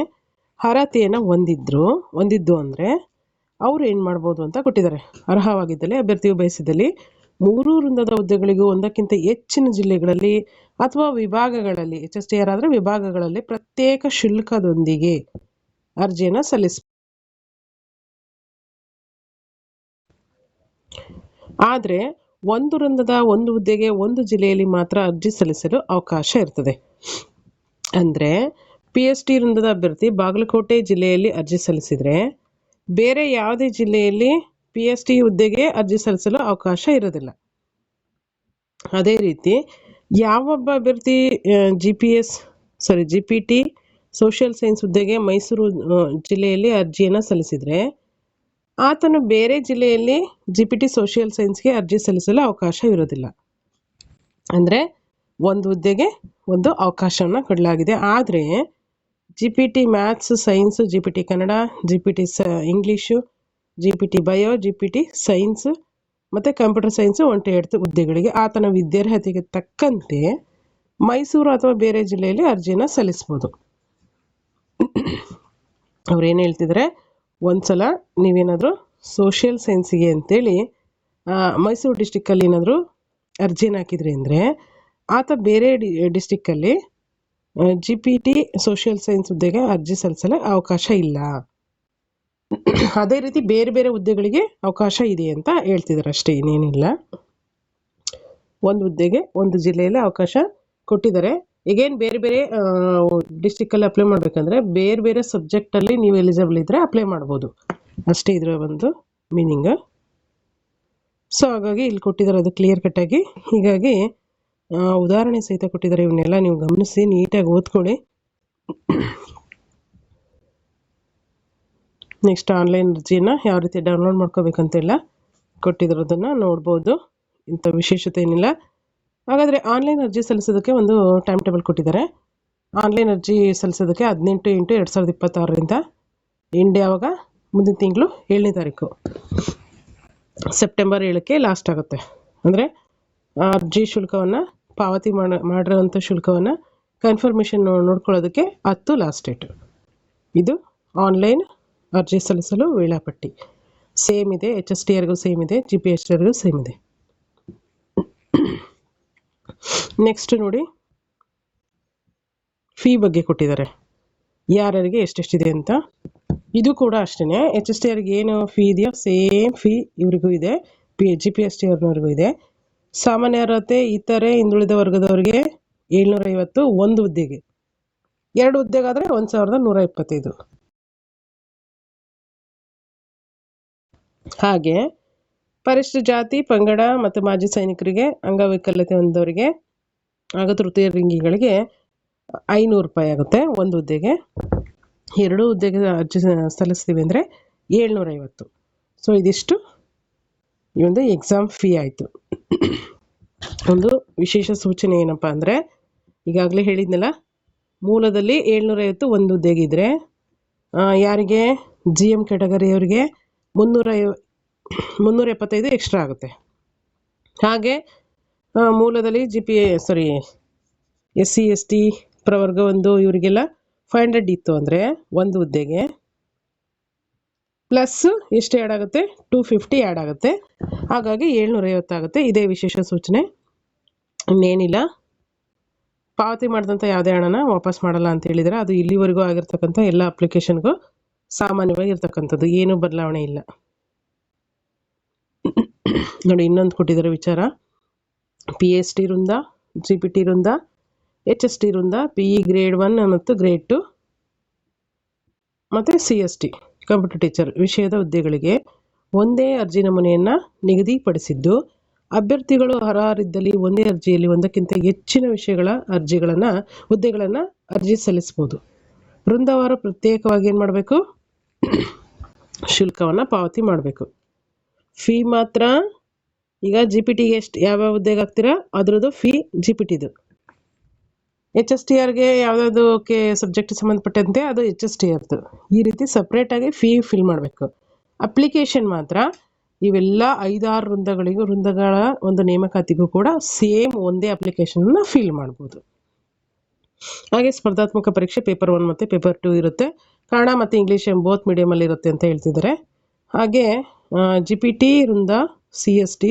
ಅರ್ಹತೆಯನ್ನು ಹೊಂದಿದ್ದು ಅಂದರೆ ಅವರು ಏನು ಮಾಡ್ಬೋದು ಅಂತ ಕೊಟ್ಟಿದ್ದಾರೆ. ಅರ್ಹವಾಗಿದ್ದಲ್ಲಿ ಅಭ್ಯರ್ಥಿಯು ಬಯಸಿದಲ್ಲಿ 3 ವೃಂದದ ಹುದ್ದೆಗಳಿಗೂ ಒಂದಕ್ಕಿಂತ ಹೆಚ್ಚಿನ ಜಿಲ್ಲೆಗಳಲ್ಲಿ ಅಥವಾ ವಿಭಾಗಗಳಲ್ಲಿ, HST ಯಾರಾದರೆ ವಿಭಾಗಗಳಲ್ಲಿ ಪ್ರತ್ಯೇಕ ಶುಲ್ಕದೊಂದಿಗೆ ಅರ್ಜಿಯನ್ನು ಆದರೆ ಒಂದು ವೃಂದದ ಒಂದು ಹುದ್ದೆಗೆ ಒಂದು ಜಿಲ್ಲೆಯಲ್ಲಿ ಮಾತ್ರ ಅರ್ಜಿ ಸಲ್ಲಿಸಲು ಅವಕಾಶ ಇರ್ತದೆ. ಅಂದರೆ PST ವೃಂದದ ಅಭ್ಯರ್ಥಿ ಬಾಗಲಕೋಟೆ ಜಿಲ್ಲೆಯಲ್ಲಿ ಅರ್ಜಿ ಸಲ್ಲಿಸಿದರೆ ಬೇರೆ ಯಾವುದೇ ಜಿಲ್ಲೆಯಲ್ಲಿ PST ಹುದ್ದೆಗೆ ಅರ್ಜಿ ಸಲ್ಲಿಸಲು ಅವಕಾಶ ಇರೋದಿಲ್ಲ. ಅದೇ ರೀತಿ ಯಾವೊಬ್ಬ ಅಭ್ಯರ್ಥಿ GPT ಸೋಷಿಯಲ್ ಸೈನ್ಸ್ ಹುದ್ದೆಗೆ ಮೈಸೂರು ಜಿಲ್ಲೆಯಲ್ಲಿ ಅರ್ಜಿಯನ್ನು ಸಲ್ಲಿಸಿದರೆ ಆತನು ಬೇರೆ ಜಿಲ್ಲೆಯಲ್ಲಿ GPT ಸೋಷಿಯಲ್ ಸೈನ್ಸ್ಗೆ ಅರ್ಜಿ ಸಲ್ಲಿಸಲು ಅವಕಾಶ ಇರೋದಿಲ್ಲ. ಅಂದರೆ ಒಂದು ಹುದ್ದೆಗೆ ಒಂದು ಅವಕಾಶವನ್ನು ಕೊಡಲಾಗಿದೆ. ಆದರೆ GPT maths, science, GPT Kannada, GPT English, GPT bio, GPT science ಮತ್ತು ಕಂಪ್ಯೂಟರ್ ಸೈನ್ಸು 1 ಹುದ್ದೆಗಳಿಗೆ ಆತನ ವಿದ್ಯಾರ್ಹತೆಗೆ ತಕ್ಕಂತೆ ಮೈಸೂರು ಅಥವಾ ಬೇರೆ ಜಿಲ್ಲೆಯಲ್ಲಿ ಅರ್ಜಿಯನ್ನು ಸಲ್ಲಿಸ್ಬೋದು. ಅವ್ರೇನು ಹೇಳ್ತಿದ್ದಾರೆ, ಒಂದು ಸಲ ನೀವೇನಾದರೂ ಸೋಷಿಯಲ್ ಸೈನ್ಸಿಗೆ ಅಂತೇಳಿ ಮೈಸೂರು ಡಿಸ್ಟಿಕ್ಕಲ್ಲಿ ಏನಾದರೂ ಅರ್ಜಿನ ಹಾಕಿದ್ರಿ ಅಂದರೆ ಆತ ಬೇರೆ ಡಿಸ್ಟಿಕ್ಕಲ್ಲಿ GPT ಸೋಷಿಯಲ್ ಸೈನ್ಸ್ ಹುದ್ದೆಗೆ ಅರ್ಜಿ ಸಲ್ಲಿಸಲು ಅವಕಾಶ ಇಲ್ಲ. ಅದೇ ರೀತಿ ಬೇರೆ ಬೇರೆ ಹುದ್ದೆಗಳಿಗೆ ಅವಕಾಶ ಇದೆ ಅಂತ ಹೇಳ್ತಿದ್ದಾರೆ, ಅಷ್ಟೇ, ಇನ್ನೇನಿಲ್ಲ. ಒಂದು ಹುದ್ದೆಗೆ ಒಂದು ಜಿಲ್ಲೆಯಲ್ಲಿ ಅವಕಾಶ ಕೊಟ್ಟಿದ್ದಾರೆ. ಈಗೇನು ಬೇರೆ ಬೇರೆ ಡಿಸ್ಟಿಕ್ಕಲ್ಲಿ ಅಪ್ಲೈ ಮಾಡಬೇಕಂದ್ರೆ ಬೇರೆ ಬೇರೆ ಸಬ್ಜೆಕ್ಟಲ್ಲಿ ನೀವು ಎಲಿಜಿಬಲ್ ಇದ್ದರೆ ಅಪ್ಲೈ ಮಾಡ್ಬೋದು, ಅಷ್ಟೇ ಇದರ ಒಂದು ಮೀನಿಂಗ್. ಸೊ ಹಾಗಾಗಿ ಇಲ್ಲಿ ಕೊಟ್ಟಿದ್ದಾರೆ ಅದು ಕ್ಲಿಯರ್ ಕಟ್ಟಾಗಿ. ಹೀಗಾಗಿ ಉದಾಹರಣೆ ಸಹಿತ ಕೊಟ್ಟಿದ್ದಾರೆ. ಇವನ್ನೆಲ್ಲ ನೀವು ಗಮನಿಸಿ ನೀಟಾಗಿ ಓದ್ಕೊಳ್ಳಿ. ನೆಕ್ಸ್ಟ್ ಆನ್ಲೈನ್ ಅರ್ಜಿಯನ್ನು ಯಾವ ರೀತಿ ಡೌನ್ಲೋಡ್ ಮಾಡ್ಕೋಬೇಕಂತೆಲ್ಲ ಕೊಟ್ಟಿರೋದನ್ನು ನೋಡ್ಬೋದು. ಇಂಥ ವಿಶೇಷತೆ ಏನಿಲ್ಲ. ಹಾಗಾದರೆ ಆನ್ಲೈನ್ ಅರ್ಜಿ ಸಲ್ಲಿಸೋದಕ್ಕೆ ಒಂದು ಟೈಮ್ ಟೇಬಲ್ ಕೊಟ್ಟಿದ್ದಾರೆ. ಆನ್ಲೈನ್ ಅರ್ಜಿ ಸಲ್ಲಿಸೋದಕ್ಕೆ 18/8/2026 ಎಂಡ್ ಯಾವಾಗ, ಮುಂದಿನ ತಿಂಗಳು 7ನೇ ತಾರೀಕು ಸೆಪ್ಟೆಂಬರ್ 7ಕ್ಕೆ ಲಾಸ್ಟ್ ಆಗುತ್ತೆ. ಅಂದರೆ ಅರ್ಜಿ ಶುಲ್ಕವನ್ನು ಪಾವತಿ ಮಾಡಿರೋಂಥ ಶುಲ್ಕವನ್ನು ಕನ್ಫರ್ಮೇಷನ್ ನೋಡ್ಕೊಳ್ಳೋದಕ್ಕೆ 10 ಲಾಸ್ಟ್ ಡೇಟ್. ಇದು ಆನ್ಲೈನ್ ಅರ್ಜಿ ಸಲ್ಲಿಸಲು ವೇಳಾಪಟ್ಟಿ ಸೇಮ್ ಇದೆ. HSTRಗೂ ಸೇಮ್ ಇದೆ, GPSTRಗೂ ಸೇಮ್ ಇದೆ. ನೆಕ್ಸ್ಟ್ ನೋಡಿ, ಫೀ ಬಗ್ಗೆ ಕೊಟ್ಟಿದ್ದಾರೆ, ಯಾರ್ಯಾರಿಗೆ ಎಷ್ಟೆಷ್ಟಿದೆ ಅಂತ. ಇದು ಕೂಡ ಅಷ್ಟೇ, HSTRಗೆ ಏನು ಫೀ ಇದೆಯೋ ಸೇಮ್ ಫೀ ಇವರಿಗೂ ಇದೆ, GPSTRನವ್ರಿಗೂ ಇದೆ. ಸಾಮಾನ್ಯ ಅರ್ಹತೆ ಇತರೆ ಹಿಂದುಳಿದ ವರ್ಗದವರಿಗೆ 750 ಒಂದು ಹುದ್ದೆಗೆ, 2 ಹುದ್ದೆಗಾದರೆ 1125. ಹಾಗೆ ಪರಿಶಿಷ್ಟ ಜಾತಿ ಪಂಗಡ ಮತ್ತು ಮಾಜಿ ಸೈನಿಕರಿಗೆ, ಅಂಗವೈಕಲ್ಯತೆ ಹೊಂದವರಿಗೆ ಹಾಗೂ ತೃತೀಯ ಲಿಂಗಿಗಳಿಗೆ 500 ರೂಪಾಯಿ ಆಗುತ್ತೆ ಒಂದು ಹುದ್ದೆಗೆ. 2 ಹುದ್ದೆಗೆ ಅರ್ಜಿ ಸಲ್ಲಿಸ್ತೀವಿ ಅಂದರೆ 750. ಸೊ ಇದಿಷ್ಟು ಈ ಒಂದು ಎಕ್ಸಾಮ್ ಫೀ ಆಯಿತು. ಒಂದು ವಿಶೇಷ ಸೂಚನೆ ಏನಪ್ಪ ಅಂದರೆ, ಈಗಾಗಲೇ ಹೇಳಿದ್ನಲ್ಲ, ಮೂಲದಲ್ಲಿ 750 ಒಂದು ಹುದ್ದೆಗಿದ್ರೆ ಯಾರಿಗೆ GM ಕ್ಯಾಟಗರಿಯವರಿಗೆ 375 ಎಕ್ಸ್ಟ್ರಾ ಆಗುತ್ತೆ. ಹಾಗೆ ಮೂಲದಲ್ಲಿ SC ST ಪ್ರವರ್ಗ ಒಂದು ಇವರಿಗೆಲ್ಲ 500 ಇತ್ತು ಅಂದರೆ ಒಂದು ಹುದ್ದೆಗೆ ಪ್ಲಸ್ ಎಷ್ಟು ಆ್ಯಡ್ ಆಗುತ್ತೆ, 250 ಆ್ಯಡ್ ಆಗುತ್ತೆ. ಹಾಗಾಗಿ 750 ಆಗುತ್ತೆ. ಇದೇ ವಿಶೇಷ ಸೂಚನೆ, ಇನ್ನೇನಿಲ್ಲ. ಪಾವತಿ ಮಾಡಿದಂಥ ಯಾವುದೇ ಹಣನ ವಾಪಸ್ ಮಾಡಲ್ಲ ಅಂತ ಹೇಳಿದರೆ, ಅದು ಇಲ್ಲಿವರೆಗೂ ಆಗಿರ್ತಕ್ಕಂಥ ಎಲ್ಲ ಅಪ್ಲಿಕೇಶನ್ಗೂ ಸಾಮಾನ್ಯವಾಗಿ ಇರ್ತಕ್ಕಂಥದ್ದು, ಏನೂ ಬದಲಾವಣೆ ಇಲ್ಲ. ನೋಡಿ, ಇನ್ನೊಂದು ಕೊಟ್ಟಿದ್ದಾರೆ ವಿಚಾರ, PST ವೃಂದ, GPT ವೃಂದ, HST ವೃಂದ, PE ಗ್ರೇಡ್ 1 ಮತ್ತು ಗ್ರೇಡ್ 2 ಮತ್ತು CST ಕಂಪ್ಯೂಟರ್ ಟೀಚರ್ ವಿಷಯದ ಹುದ್ದೆಗಳಿಗೆ ಒಂದೇ ಅರ್ಜಿ ನಮೂನೆಯನ್ನು ನಿಗದಿಪಡಿಸಿದ್ದು, ಅಭ್ಯರ್ಥಿಗಳು ಅರ್ಹರಿದ್ದಲ್ಲಿ ಒಂದೇ ಅರ್ಜಿಯಲ್ಲಿ ಒಂದಕ್ಕಿಂತ ಹೆಚ್ಚಿನ ವಿಷಯಗಳ ಹುದ್ದೆಗಳನ್ನು ಅರ್ಜಿ ಸಲ್ಲಿಸ್ಬೋದು. ವೃಂದವಾರು ಪ್ರತ್ಯೇಕವಾಗಿ ಏನು ಮಾಡಬೇಕು, ಶುಲ್ಕವನ್ನು ಪಾವತಿ ಮಾಡಬೇಕು. ಫೀ ಮಾತ್ರ ಈಗ GPTಗೆ ಯಾವ್ಯಾವ ಹುದ್ದೆಗೆ ಹಾಕ್ತೀರಾ ಅದರದ್ದು ಫೀ GPTದು, HSTRಗೆ ಯಾವುದಕ್ಕೆ ಸಬ್ಜೆಕ್ಟ್ ಸಂಬಂಧಪಟ್ಟಂತೆ ಅದು HSTRದು. ಈ ರೀತಿ ಸಪ್ರೇಟಾಗಿ ಫೀ ಫಿಲ್ ಮಾಡಬೇಕು. ಅಪ್ಲಿಕೇಶನ್ ಮಾತ್ರ ಇವೆಲ್ಲ 5-6 ವೃಂದಗಳ ಒಂದು ನೇಮಕಾತಿಗೂ ಕೂಡ ಸೇಮ್ ಒಂದೇ ಅಪ್ಲಿಕೇಶನ್ನ ಫಿಲ್ ಮಾಡ್ಬೋದು. ಹಾಗೆ ಸ್ಪರ್ಧಾತ್ಮಕ ಪರೀಕ್ಷೆ ಪೇಪರ್ 1 ಮತ್ತು ಪೇಪರ್ 2 ಇರುತ್ತೆ. ಕನ್ನಡ ಮತ್ತು ಇಂಗ್ಲೀಷ್ ಬೋತ್ ಮೀಡಿಯಮಲ್ಲಿ ಇರುತ್ತೆ ಅಂತ ಹೇಳ್ತಿದ್ದಾರೆ. ಹಾಗೆ GPT ವೃಂದ, CST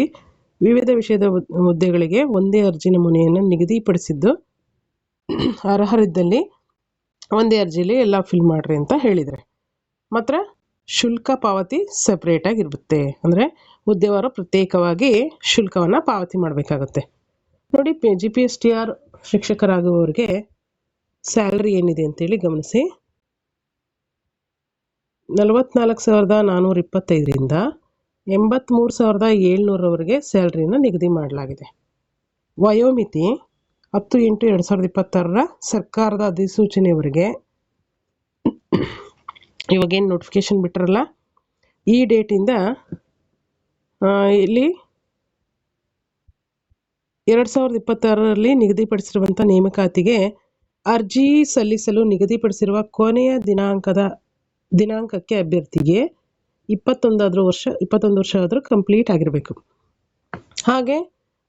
ವಿವಿಧ ವಿಷಯದ ಹುದ್ದೆಗಳಿಗೆ ಒಂದೇ ಅರ್ಜಿ ನಮೂನೆಯನ್ನು ನಿಗದಿಪಡಿಸಿದ್ದು, ಅರ್ಹರಿದ್ದಲ್ಲಿ ಒಂದೇ ಅರ್ಜಿಯಲ್ಲಿ ಎಲ್ಲ ಫಿಲ್ ಮಾಡ್ರಿ ಅಂತ ಹೇಳಿದರೆ ಮಾತ್ರ ಶುಲ್ಕ ಪಾವತಿ ಸಪ್ರೇಟಾಗಿರುತ್ತೆ. ಅಂದರೆ ಹುದ್ದೆವಾರು ಪ್ರತ್ಯೇಕವಾಗಿ ಶುಲ್ಕವನ್ನು ಪಾವತಿ ಮಾಡಬೇಕಾಗತ್ತೆ. ನೋಡಿ, GPSTR ಶಿಕ್ಷಕರಾಗುವವರಿಗೆ ಸ್ಯಾಲ್ರಿ ಏನಿದೆ ಅಂತೇಳಿ ಗಮನಿಸಿ. 44,425ರಿಂದ 83,700ರವರೆಗೆ ಸ್ಯಾಲ್ರಿಯನ್ನು ನಿಗದಿ ಮಾಡಲಾಗಿದೆ. ವಯೋಮಿತಿ 10/8/2026 ಸರ್ಕಾರದ ಅಧಿಸೂಚನೆಯವರೆಗೆ, ಇವಾಗೇನು ನೋಟಿಫಿಕೇಶನ್ ಬಿಟ್ಟರಲ್ಲ ಈ ಡೇಟಿಂದ ಇಲ್ಲಿ 2026ರಲ್ಲಿ ನಿಗದಿಪಡಿಸಿರುವಂಥ ನೇಮಕಾತಿಗೆ ಅರ್ಜಿ ಸಲ್ಲಿಸಲು ನಿಗದಿಪಡಿಸಿರುವ ಕೊನೆಯ ದಿನಾಂಕಕ್ಕೆ ಅಭ್ಯರ್ಥಿಗೆ 21 ವರ್ಷ ಆದರೂ ಕಂಪ್ಲೀಟ್ ಆಗಿರಬೇಕು. ಹಾಗೆ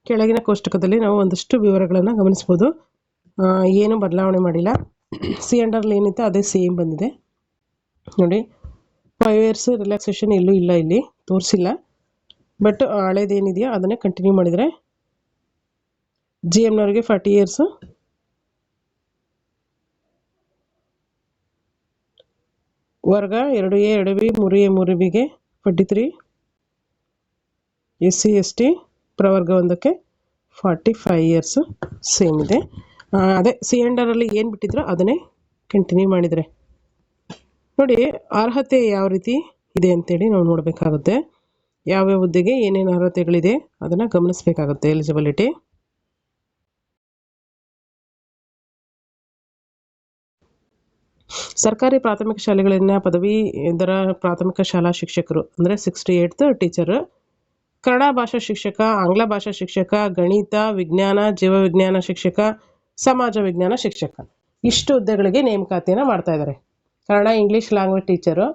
ಕೆಳಗಿನ ಕೋಷ್ಟಕದಲ್ಲಿ ನಾವು ಒಂದಷ್ಟು ವಿವರಗಳನ್ನು ಗಮನಿಸ್ಬೋದು. ಏನು ಬದಲಾವಣೆ ಮಾಡಿಲ್ಲ, C&Rಲ್ಲಿ ಏನಿತ್ತು ಅದೇ ಸೇಮ್ ಬಂದಿದೆ. ನೋಡಿ, 5 years ರಿಲ್ಯಾಕ್ಸೇಷನ್ ಎಲ್ಲೂ ಇಲ್ಲ, ಇಲ್ಲಿ ತೋರಿಸಿಲ್ಲ. ಬಟ್ ಹಳೇದೇನಿದೆಯೋ ಅದನ್ನೇ ಕಂಟಿನ್ಯೂ ಮಾಡಿದರೆ GMನವರಿಗೆ 40 years, ವರ್ಗ 2A 2B 3A 3Bಗೆ 43, SC ST ಪ್ರವರ್ಗ 1ಕ್ಕೆ 45 years ಸೇಮ್ ಇದೆ. ಅದೇ C&Rಲ್ಲಿ ಏನು ಬಿಟ್ಟಿದ್ರು ಅದನ್ನೇ ಕಂಟಿನ್ಯೂ ಮಾಡಿದರೆ. ನೋಡಿ, ಅರ್ಹತೆ ಯಾವ ರೀತಿ ಇದೆ ಅಂತೇಳಿ ನಾವು ನೋಡಬೇಕಾಗುತ್ತೆ. ಯಾವ್ಯಾವ ಹುದ್ದೆಗೆ ಏನೇನು ಅರ್ಹತೆಗಳಿದೆ ಅದನ್ನು ಗಮನಿಸಬೇಕಾಗುತ್ತೆ. ಎಲಿಜಿಬಿಲಿಟಿ ಸರ್ಕಾರಿ ಪ್ರಾಥಮಿಕ ಶಾಲೆಗಳನ್ನ ಪದವೀಧರ ಪ್ರಾಥಮಿಕ ಶಾಲಾ ಶಿಕ್ಷಕರು ಅಂದರೆ 68th ಟೀಚರ್, ಕನ್ನಡ ಭಾಷಾ ಶಿಕ್ಷಕ, ಆಂಗ್ಲ ಭಾಷಾ ಶಿಕ್ಷಕ, ಗಣಿತ, ವಿಜ್ಞಾನ, ಜೀವವಿಜ್ಞಾನ ಶಿಕ್ಷಕ, ಸಮಾಜ ವಿಜ್ಞಾನ ಶಿಕ್ಷಕ, ಇಷ್ಟು ಹುದ್ದೆಗಳಿಗೆ ನೇಮಕಾತಿಯನ್ನು ಮಾಡ್ತಾ ಇದ್ದಾರೆ. Kannada English language teacher,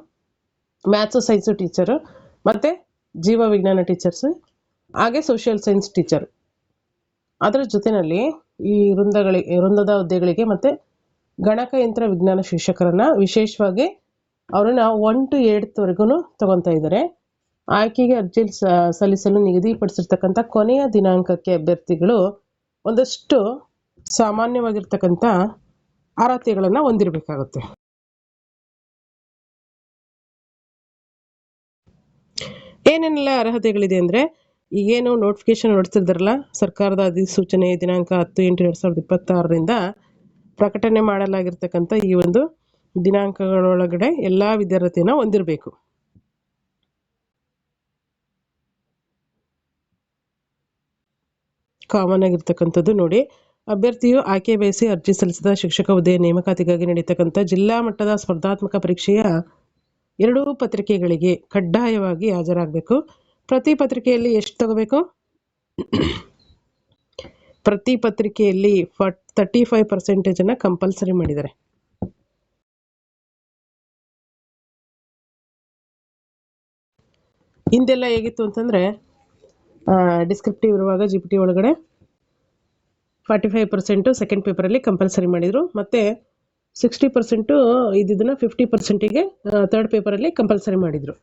maths science teacher ಮತ್ತು ಜೀವ ವಿಜ್ಞಾನ ಟೀಚರ್ಸು, ಹಾಗೆ ಸೋಷಿಯಲ್ ಸೈನ್ಸ್ ಟೀಚರು. ಅದರ ಜೊತೆಯಲ್ಲಿ ಈ ವೃಂದದ ಹುದ್ದೆಗಳಿಗೆ ಮತ್ತು ಗಣಕಯಂತ್ರ ವಿಜ್ಞಾನ ಶಿಕ್ಷಕರನ್ನು ವಿಶೇಷವಾಗಿ ಅವರನ್ನ 1 to 8th ತಗೊತಾ ಇದ್ದಾರೆ. ಆಯ್ಕೆಗೆ ಅರ್ಜಿ ಸಲ್ಲಿಸಲು ನಿಗದಿಪಡಿಸಿರ್ತಕ್ಕಂಥ ಕೊನೆಯ ದಿನಾಂಕಕ್ಕೆ ಅಭ್ಯರ್ಥಿಗಳು ಒಂದಷ್ಟು ಸಾಮಾನ್ಯವಾಗಿರ್ತಕ್ಕಂಥ ಅರ್ಹತೆಗಳನ್ನು ಹೊಂದಿರಬೇಕಾಗುತ್ತೆ. ಏನೇನೆಲ್ಲ ಅರ್ಹತೆಗಳಿದೆ ಅಂದರೆ, ಈಗೇನು ನೋಟಿಫಿಕೇಶನ್ ಹೊರಡಿಸಿದಾರಲ್ಲ, ಸರ್ಕಾರದ ಅಧಿಸೂಚನೆ ದಿನಾಂಕ 10/8/2026 ಪ್ರಕಟಣೆ ಮಾಡಲಾಗಿರ್ತಕ್ಕಂಥ ಈ ಒಂದು ದಿನಾಂಕಗಳೊಳಗಡೆ ಎಲ್ಲ ವಿದ್ಯಾರ್ಥಿನ ಹೊಂದಿರಬೇಕು. ಕಾಮನ್ ಆಗಿರ್ತಕ್ಕಂಥದ್ದು ನೋಡಿ, ಅಭ್ಯರ್ಥಿಯು ಆಯ್ಕೆ ಬಯಸಿ ಅರ್ಜಿ ಸಲ್ಲಿಸಿದ ಶಿಕ್ಷಕ ಹುದ್ದೆಯ ನೇಮಕಾತಿಗಾಗಿ ನಡೆಯತಕ್ಕಂಥ ಜಿಲ್ಲಾ ಮಟ್ಟದ ಸ್ಪರ್ಧಾತ್ಮಕ ಪರೀಕ್ಷೆಯ 2 ಪತ್ರಿಕೆಗಳಿಗೆ ಕಡ್ಡಾಯವಾಗಿ ಹಾಜರಾಗಬೇಕು. ಪ್ರತಿ ಪತ್ರಿಕೆಯಲ್ಲಿ ಎಷ್ಟು ತಗೋಬೇಕು? ಪ್ರತಿ ಪತ್ರಿಕೆಯಲ್ಲಿ 35% ಕಂಪಲ್ಸರಿ ಮಾಡಿದ್ದಾರೆ. ಹಿಂದೆಲ್ಲ ಹೇಗಿತ್ತು ಅಂತಂದರೆ, ಡಿಸ್ಕ್ರಿಪ್ಟಿವ್ ಇರುವಾಗ GPT ಒಳಗಡೆ 45% ಸೆಕೆಂಡ್ ಪೇಪರಲ್ಲಿ ಕಂಪಲ್ಸರಿ ಮಾಡಿದರು. ಮತ್ತು 60% ಇದನ್ನು 50%ಗೆ ಥರ್ಡ್ ಪೇಪರಲ್ಲಿ ಕಂಪಲ್ಸರಿ ಮಾಡಿದರು.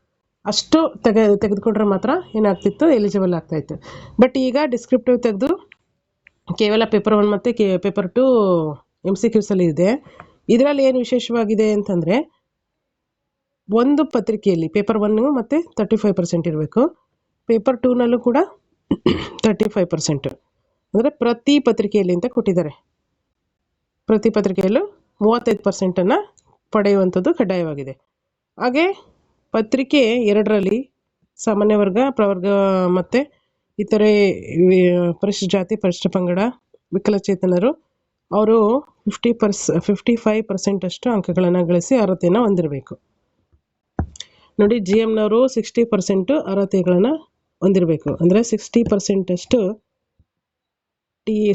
ಅಷ್ಟು ತೆಗೆದುಕೊಂಡ್ರೆ ಮಾತ್ರ ಏನಾಗ್ತಿತ್ತು, ಎಲಿಜಿಬಲ್ ಆಗ್ತಾಯಿತ್ತು. ಬಟ್ ಈಗ ಡಿಸ್ಕ್ರಿಪ್ಟಿವ್ ತೆಗೆದು ಕೇವಲ ಪೇಪರ್ 1 ಮತ್ತು ಪೇಪರ್ 2 MCQಸಲ್ಲಿ ಇದೆ. ಇದರಲ್ಲಿ ಏನು ವಿಶೇಷವಾಗಿದೆ ಅಂತಂದರೆ, ಒಂದು ಪತ್ರಿಕೆಯಲ್ಲಿ ಪೇಪರ್ 1 ಮತ್ತು 35% ಇರಬೇಕು, ಪೇಪರ್ 2ನಲ್ಲೂ ಕೂಡ 35%. ಅಂದರೆ ಪ್ರತಿ ಪತ್ರಿಕೆಯಲ್ಲಿ ಅಂತ ಕೊಟ್ಟಿದ್ದಾರೆ. ಪ್ರತಿ ಪತ್ರಿಕೆಯಲ್ಲೂ 35% ಪಡೆಯುವಂಥದ್ದು ಕಡ್ಡಾಯವಾಗಿದೆ. ಹಾಗೆ ಪತ್ರಿಕೆ 2ರಲ್ಲಿ ಸಾಮಾನ್ಯ ವರ್ಗ, ಪ್ರವರ್ಗ ಮತ್ತು ಇತರೆ ಪರಿಶಿಷ್ಟ ಜಾತಿ, ಪರಿಶಿಷ್ಟ ಪಂಗಡ, ವಿಕಲಚೇತನರು ಅವರು 55% ಅಷ್ಟು ಅಂಕಗಳನ್ನು ಗಳಿಸಿ ಅರ್ಹತೆಯನ್ನು ಹೊಂದಿರಬೇಕು. ನೋಡಿ, GMನವರು 60% ಅರ್ಹತೆಗಳನ್ನು ಹೊಂದಿರಬೇಕು. ಅಂದರೆ 60% ಅಷ್ಟು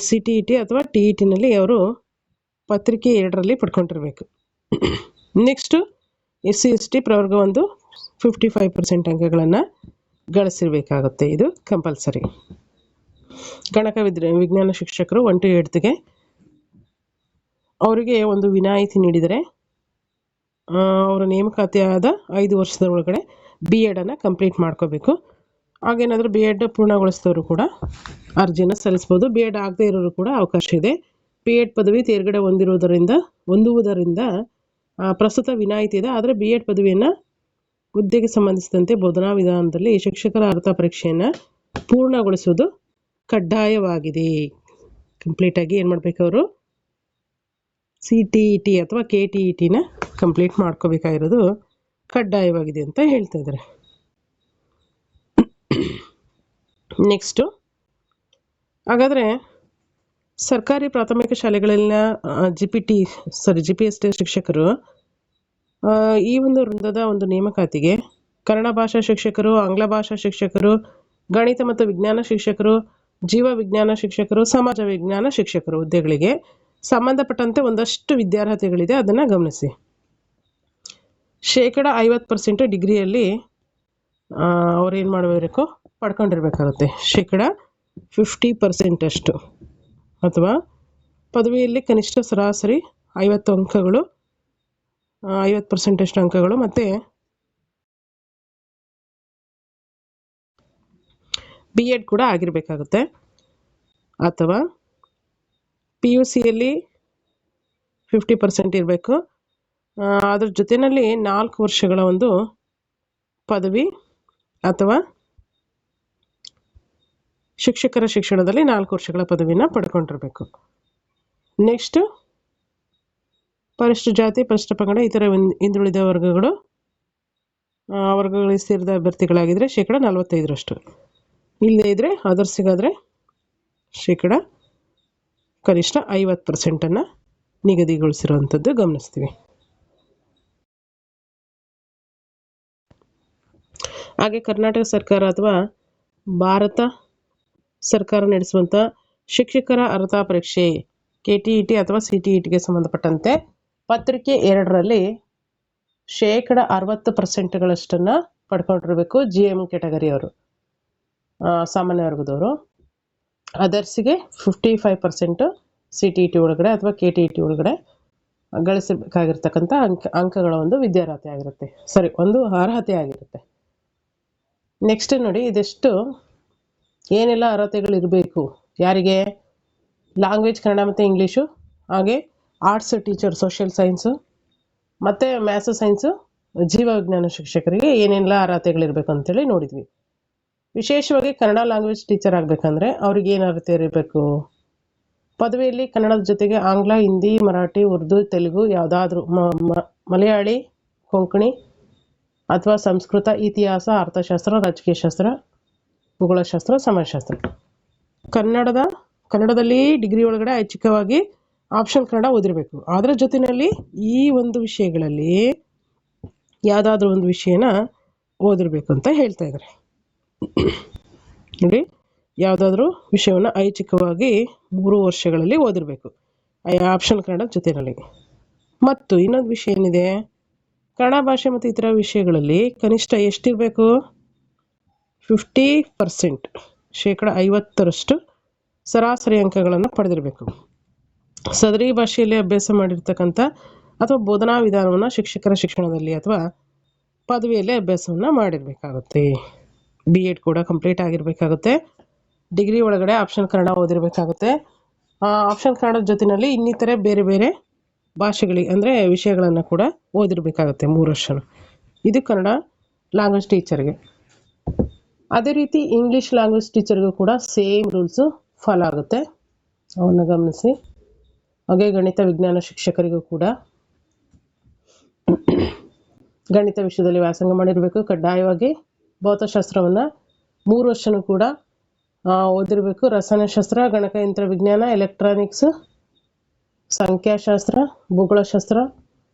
CTET ಅಥವಾ TETನಲ್ಲಿ ಅವರು ಪತ್ರಿಕೆ 2ರಲ್ಲಿ ಪಡ್ಕೊಂಡಿರಬೇಕು. ನೆಕ್ಸ್ಟು SC ST ಪ್ರವರ್ಗ 1 55% ಅಂಕಗಳನ್ನು ಗಳಿಸಿರಬೇಕಾಗುತ್ತೆ. ಇದು ಕಂಪಲ್ಸರಿ. ಗಣಕ ವಿಜ್ಞಾನ ಶಿಕ್ಷಕರು 1 to 8th ಅವರಿಗೆ ಒಂದು ವಿನಾಯಿತಿ ನೀಡಿದರೆ, ಅವರ ನೇಮಕಾತಿಯಾದ 5 ವರ್ಷದ ಒಳಗಡೆ BEd ಕಂಪ್ಲೀಟ್ ಮಾಡ್ಕೋಬೇಕು. ಹಾಗೇನಾದರೂ BEd ಪೂರ್ಣಗೊಳಿಸಿದವರು ಕೂಡ ಅರ್ಜಿನ ಸಲ್ಲಿಸ್ಬೋದು. BEd ಆಗದೇ ಇರೋರು ಕೂಡ ಅವಕಾಶ ಇದೆ. BEd ಪದವಿ ತೇರ್ಗಡೆ ಹೊಂದುವುದರಿಂದ ಪ್ರಸ್ತುತ ವಿನಾಯಿತಿ ಇದೆ. ಆದರೆ BEd ಪದವಿಯನ್ನು ಹುದ್ದೆಗೆ ಸಂಬಂಧಿಸಿದಂತೆ ಬೋಧನಾ ವಿಧಾನದಲ್ಲಿ ಶಿಕ್ಷಕರ ಅರ್ಹತಾ ಪರೀಕ್ಷೆಯನ್ನು ಪೂರ್ಣಗೊಳಿಸುವುದು ಕಡ್ಡಾಯವಾಗಿದೆ. ಕಂಪ್ಲೀಟಾಗಿ ಏನು ಮಾಡಬೇಕು, ಅವರು CTET ಅಥವಾ KTETನ ಕಂಪ್ಲೀಟ್ ಮಾಡ್ಕೋಬೇಕಾಗಿರೋದು ಕಡ್ಡಾಯವಾಗಿದೆ ಅಂತ ಹೇಳ್ತಾ ಇದ್ದಾರೆ. ನೆಕ್ಸ್ಟು, ಹಾಗಾದರೆ ಸರ್ಕಾರಿ ಪ್ರಾಥಮಿಕ ಶಾಲೆಗಳಲ್ಲಿನ GPST ಶಿಕ್ಷಕರು ಈ ಒಂದು ವೃಂದದ ಒಂದು ನೇಮಕಾತಿಗೆ ಕನ್ನಡ ಭಾಷಾ ಶಿಕ್ಷಕರು, ಆಂಗ್ಲ ಭಾಷಾ ಶಿಕ್ಷಕರು, ಗಣಿತ ಮತ್ತು ವಿಜ್ಞಾನ ಶಿಕ್ಷಕರು, ಜೀವ ವಿಜ್ಞಾನ ಶಿಕ್ಷಕರು, ಸಮಾಜ ವಿಜ್ಞಾನ ಶಿಕ್ಷಕರು ಹುದ್ದೆಗಳಿಗೆ ಸಂಬಂಧಪಟ್ಟಂತೆ ಒಂದಷ್ಟು ವಿದ್ಯಾರ್ಹತೆಗಳಿದೆ. ಅದನ್ನು ಗಮನಿಸಿ. 50% ಡಿಗ್ರಿಯಲ್ಲಿ ಅವ್ರೇನು ಮಾಡಬೇಕು, ಪಡ್ಕೊಂಡಿರ್ಬೇಕಾಗುತ್ತೆ. 50% ಅಷ್ಟು, ಅಥವಾ ಪದವಿಯಲ್ಲಿ ಕನಿಷ್ಠ ಸರಾಸರಿ 50 ಅಂಕಗಳು, 50% ಅಷ್ಟು ಅಂಕಗಳು, ಮತ್ತು BEd ಕೂಡ ಆಗಿರಬೇಕಾಗುತ್ತೆ. ಅಥವಾ PUCಯಲ್ಲಿ 50% ಇರಬೇಕು. ಅದ್ರ ಜೊತೆಯಲ್ಲಿ 4 ವರ್ಷಗಳ ಒಂದು ಪದವಿ ಅಥವಾ ಶಿಕ್ಷಕರ ಶಿಕ್ಷಣದಲ್ಲಿ 4 ವರ್ಷಗಳ ಪದವಿನ ಪಡ್ಕೊಂಡಿರಬೇಕು. ನೆಕ್ಸ್ಟು, ಪರಿಶಿಷ್ಟ ಜಾತಿ, ಪರಿಶಿಷ್ಟ ಪಂಗಡ, ಇತರ ಹಿಂದುಳಿದ ವರ್ಗಗಳಿಗೆ ಸೇರಿದ ಅಭ್ಯರ್ಥಿಗಳಾಗಿದ್ದರೆ 45%. ಇಲ್ಲದೇ ಇದ್ದರೆ ಅದರ್ಸಿಗಾದರೆ ಕನಿಷ್ಠ 50% ನಿಗದಿಗೊಳಿಸಿರುವಂಥದ್ದು ಗಮನಿಸ್ತೀವಿ. ಹಾಗೆ ಕರ್ನಾಟಕ ಸರ್ಕಾರ ಅಥವಾ ಭಾರತ ಸರ್ಕಾರ ನಡೆಸುವಂಥ ಶಿಕ್ಷಕರ ಅರ್ಹತಾ ಪರೀಕ್ಷೆ KTET ಅಥವಾ CTETಗೆ ಸಂಬಂಧಪಟ್ಟಂತೆ ಪತ್ರಿಕೆ 2ರಲ್ಲಿ 60% ಪಡ್ಕೊಂಡಿರಬೇಕು. GM ಕ್ಯಾಟಗರಿಯವರು, ಸಾಮಾನ್ಯ ವರ್ಗದವರು. ಅದರ್ಸಿಗೆ 55% CTET ಒಳಗಡೆ ಅಥವಾ KTET ಒಳಗಡೆ ಗಳಿಸಬೇಕಾಗಿರ್ತಕ್ಕಂಥ ಅಂಕಗಳ ಒಂದು ವಿದ್ಯಾರ್ಹತೆ ಆಗಿರುತ್ತೆ, ಒಂದು ಅರ್ಹತೆ ಆಗಿರುತ್ತೆ. ನೆಕ್ಸ್ಟ್ ನೋಡಿ, ಇದೆಷ್ಟು ಏನೆಲ್ಲ ಅರ್ಹತೆಗಳಿರಬೇಕು ಯಾರಿಗೆ? ಲ್ಯಾಂಗ್ವೇಜ್ ಕನ್ನಡ ಮತ್ತು ಇಂಗ್ಲೀಷು, ಹಾಗೆ ಆರ್ಟ್ಸ್ ಟೀಚರ್ ಸೋಷಿಯಲ್ ಸೈನ್ಸು, ಮತ್ತು ಮ್ಯಾಥ್ಸ್ ಸೈನ್ಸು, ಜೀವ ವಿಜ್ಞಾನ ಶಿಕ್ಷಕರಿಗೆ ಏನೆಲ್ಲ ಅರ್ಹತೆಗಳಿರಬೇಕು ಅಂತೇಳಿ ನೋಡಿದ್ವಿ. ವಿಶೇಷವಾಗಿ ಕನ್ನಡ ಲ್ಯಾಂಗ್ವೇಜ್ ಟೀಚರ್ ಆಗಬೇಕಂದ್ರೆ ಅವ್ರಿಗೆ ಏನು ಅರ್ಹತೆ ಇರಬೇಕು? ಪದವಿಯಲ್ಲಿ ಕನ್ನಡದ ಜೊತೆಗೆ ಆಂಗ್ಲ, ಹಿಂದಿ, ಮರಾಠಿ, ಉರ್ದು, ತೆಲುಗು ಯಾವುದಾದ್ರೂ ಮಲಯಾಳಿ, ಕೊಂಕಣಿ ಅಥವಾ ಸಂಸ್ಕೃತ, ಇತಿಹಾಸ, ಅರ್ಥಶಾಸ್ತ್ರ, ರಾಜಕೀಯ ಶಾಸ್ತ್ರ, ಭೂಗೋಳಶಾಸ್ತ್ರ, ಸಮಾಜಶಾಸ್ತ್ರ. ಕನ್ನಡದಲ್ಲಿ ಡಿಗ್ರಿ ಒಳಗಡೆ ಐಚ್ಛಿಕವಾಗಿ ಆಪ್ಷನ್ ಕನ್ನಡ ಓದಿರಬೇಕು. ಅದರ ಜೊತೆಯಲ್ಲಿ ಈ ಒಂದು ವಿಷಯಗಳಲ್ಲಿ ಯಾವುದಾದ್ರೂ ಒಂದು ವಿಷಯನ ಓದಿರಬೇಕು ಅಂತ ಹೇಳ್ತಾ ಇದ್ದಾರೆ ನೋಡಿ. ಯಾವುದಾದ್ರೂ ವಿಷಯವನ್ನು ಐಚ್ಛಿಕವಾಗಿ 3 ವರ್ಷಗಳಲ್ಲಿ ಓದಿರಬೇಕು ಆಪ್ಷನ್ ಕನ್ನಡ ಜೊತೆಯಲ್ಲಿ. ಮತ್ತು ಇನ್ನೊಂದು ವಿಷಯ ಏನಿದೆ, ಕನ್ನಡ ಭಾಷೆ ಮತ್ತು ಇತರ ವಿಷಯಗಳಲ್ಲಿ ಕನಿಷ್ಠ ಎಷ್ಟಿರಬೇಕು? 50%, 50% ಸರಾಸರಿ ಅಂಕಗಳನ್ನು ಪಡೆದಿರಬೇಕು. ಸದರಿ ಭಾಷೆಯಲ್ಲಿ ಅಭ್ಯಾಸ ಮಾಡಿರ್ತಕ್ಕಂಥ ಅಥವಾ ಬೋಧನಾ ವಿಧಾನವನ್ನು ಶಿಕ್ಷಕರ ಶಿಕ್ಷಣದಲ್ಲಿ ಅಥವಾ ಪದವಿಯಲ್ಲಿ ಅಭ್ಯಾಸವನ್ನು ಮಾಡಿರಬೇಕಾಗುತ್ತೆ. BEd ಕೂಡ ಕಂಪ್ಲೀಟ್ ಆಗಿರಬೇಕಾಗುತ್ತೆ. ಡಿಗ್ರಿ ಒಳಗಡೆ ಆಪ್ಷನ್ ಕನ್ನಡ ಓದಿರಬೇಕಾಗುತ್ತೆ. ಆಪ್ಷನ್ ಕನ್ನಡದ ಜೊತೆಯಲ್ಲಿ ಇನ್ನಿತರೆ ಬೇರೆ ಬೇರೆ ಭಾಷೆಗಳಿಗೆ ಅಂದರೆ ವಿಷಯಗಳನ್ನು ಕೂಡ ಓದಿರಬೇಕಾಗುತ್ತೆ 3 ವರ್ಷ. ಇದು ಕನ್ನಡ ಲ್ಯಾಂಗ್ವೇಜ್ ಟೀಚರ್ಗೆ. ಅದೇ ರೀತಿ ಇಂಗ್ಲೀಷ್ ಲ್ಯಾಂಗ್ವೇಜ್ ಟೀಚರ್ಗೂ ಕೂಡ ಸೇಮ್ ರೂಲ್ಸು ಫಾಲೋ ಆಗುತ್ತೆ, ಅವನ್ನು ಗಮನಿಸಿ. ಹಾಗೆ ಗಣಿತ ವಿಜ್ಞಾನ ಶಿಕ್ಷಕರಿಗೂ ಕೂಡ ಗಣಿತ ವಿಷಯದಲ್ಲಿ ವ್ಯಾಸಂಗ ಮಾಡಿರಬೇಕು ಕಡ್ಡಾಯವಾಗಿ. ಭೌತಶಾಸ್ತ್ರವನ್ನು 3 ವರ್ಷನೂ ಕೂಡ ಓದಿರಬೇಕು. ರಸಾಯನಶಾಸ್ತ್ರ, ಗಣಕಯಂತ್ರ ವಿಜ್ಞಾನ, ಎಲೆಕ್ಟ್ರಾನಿಕ್ಸ್, ಸಂಖ್ಯಾಶಾಸ್ತ್ರ, ಭೂಗೋಳಶಾಸ್ತ್ರ,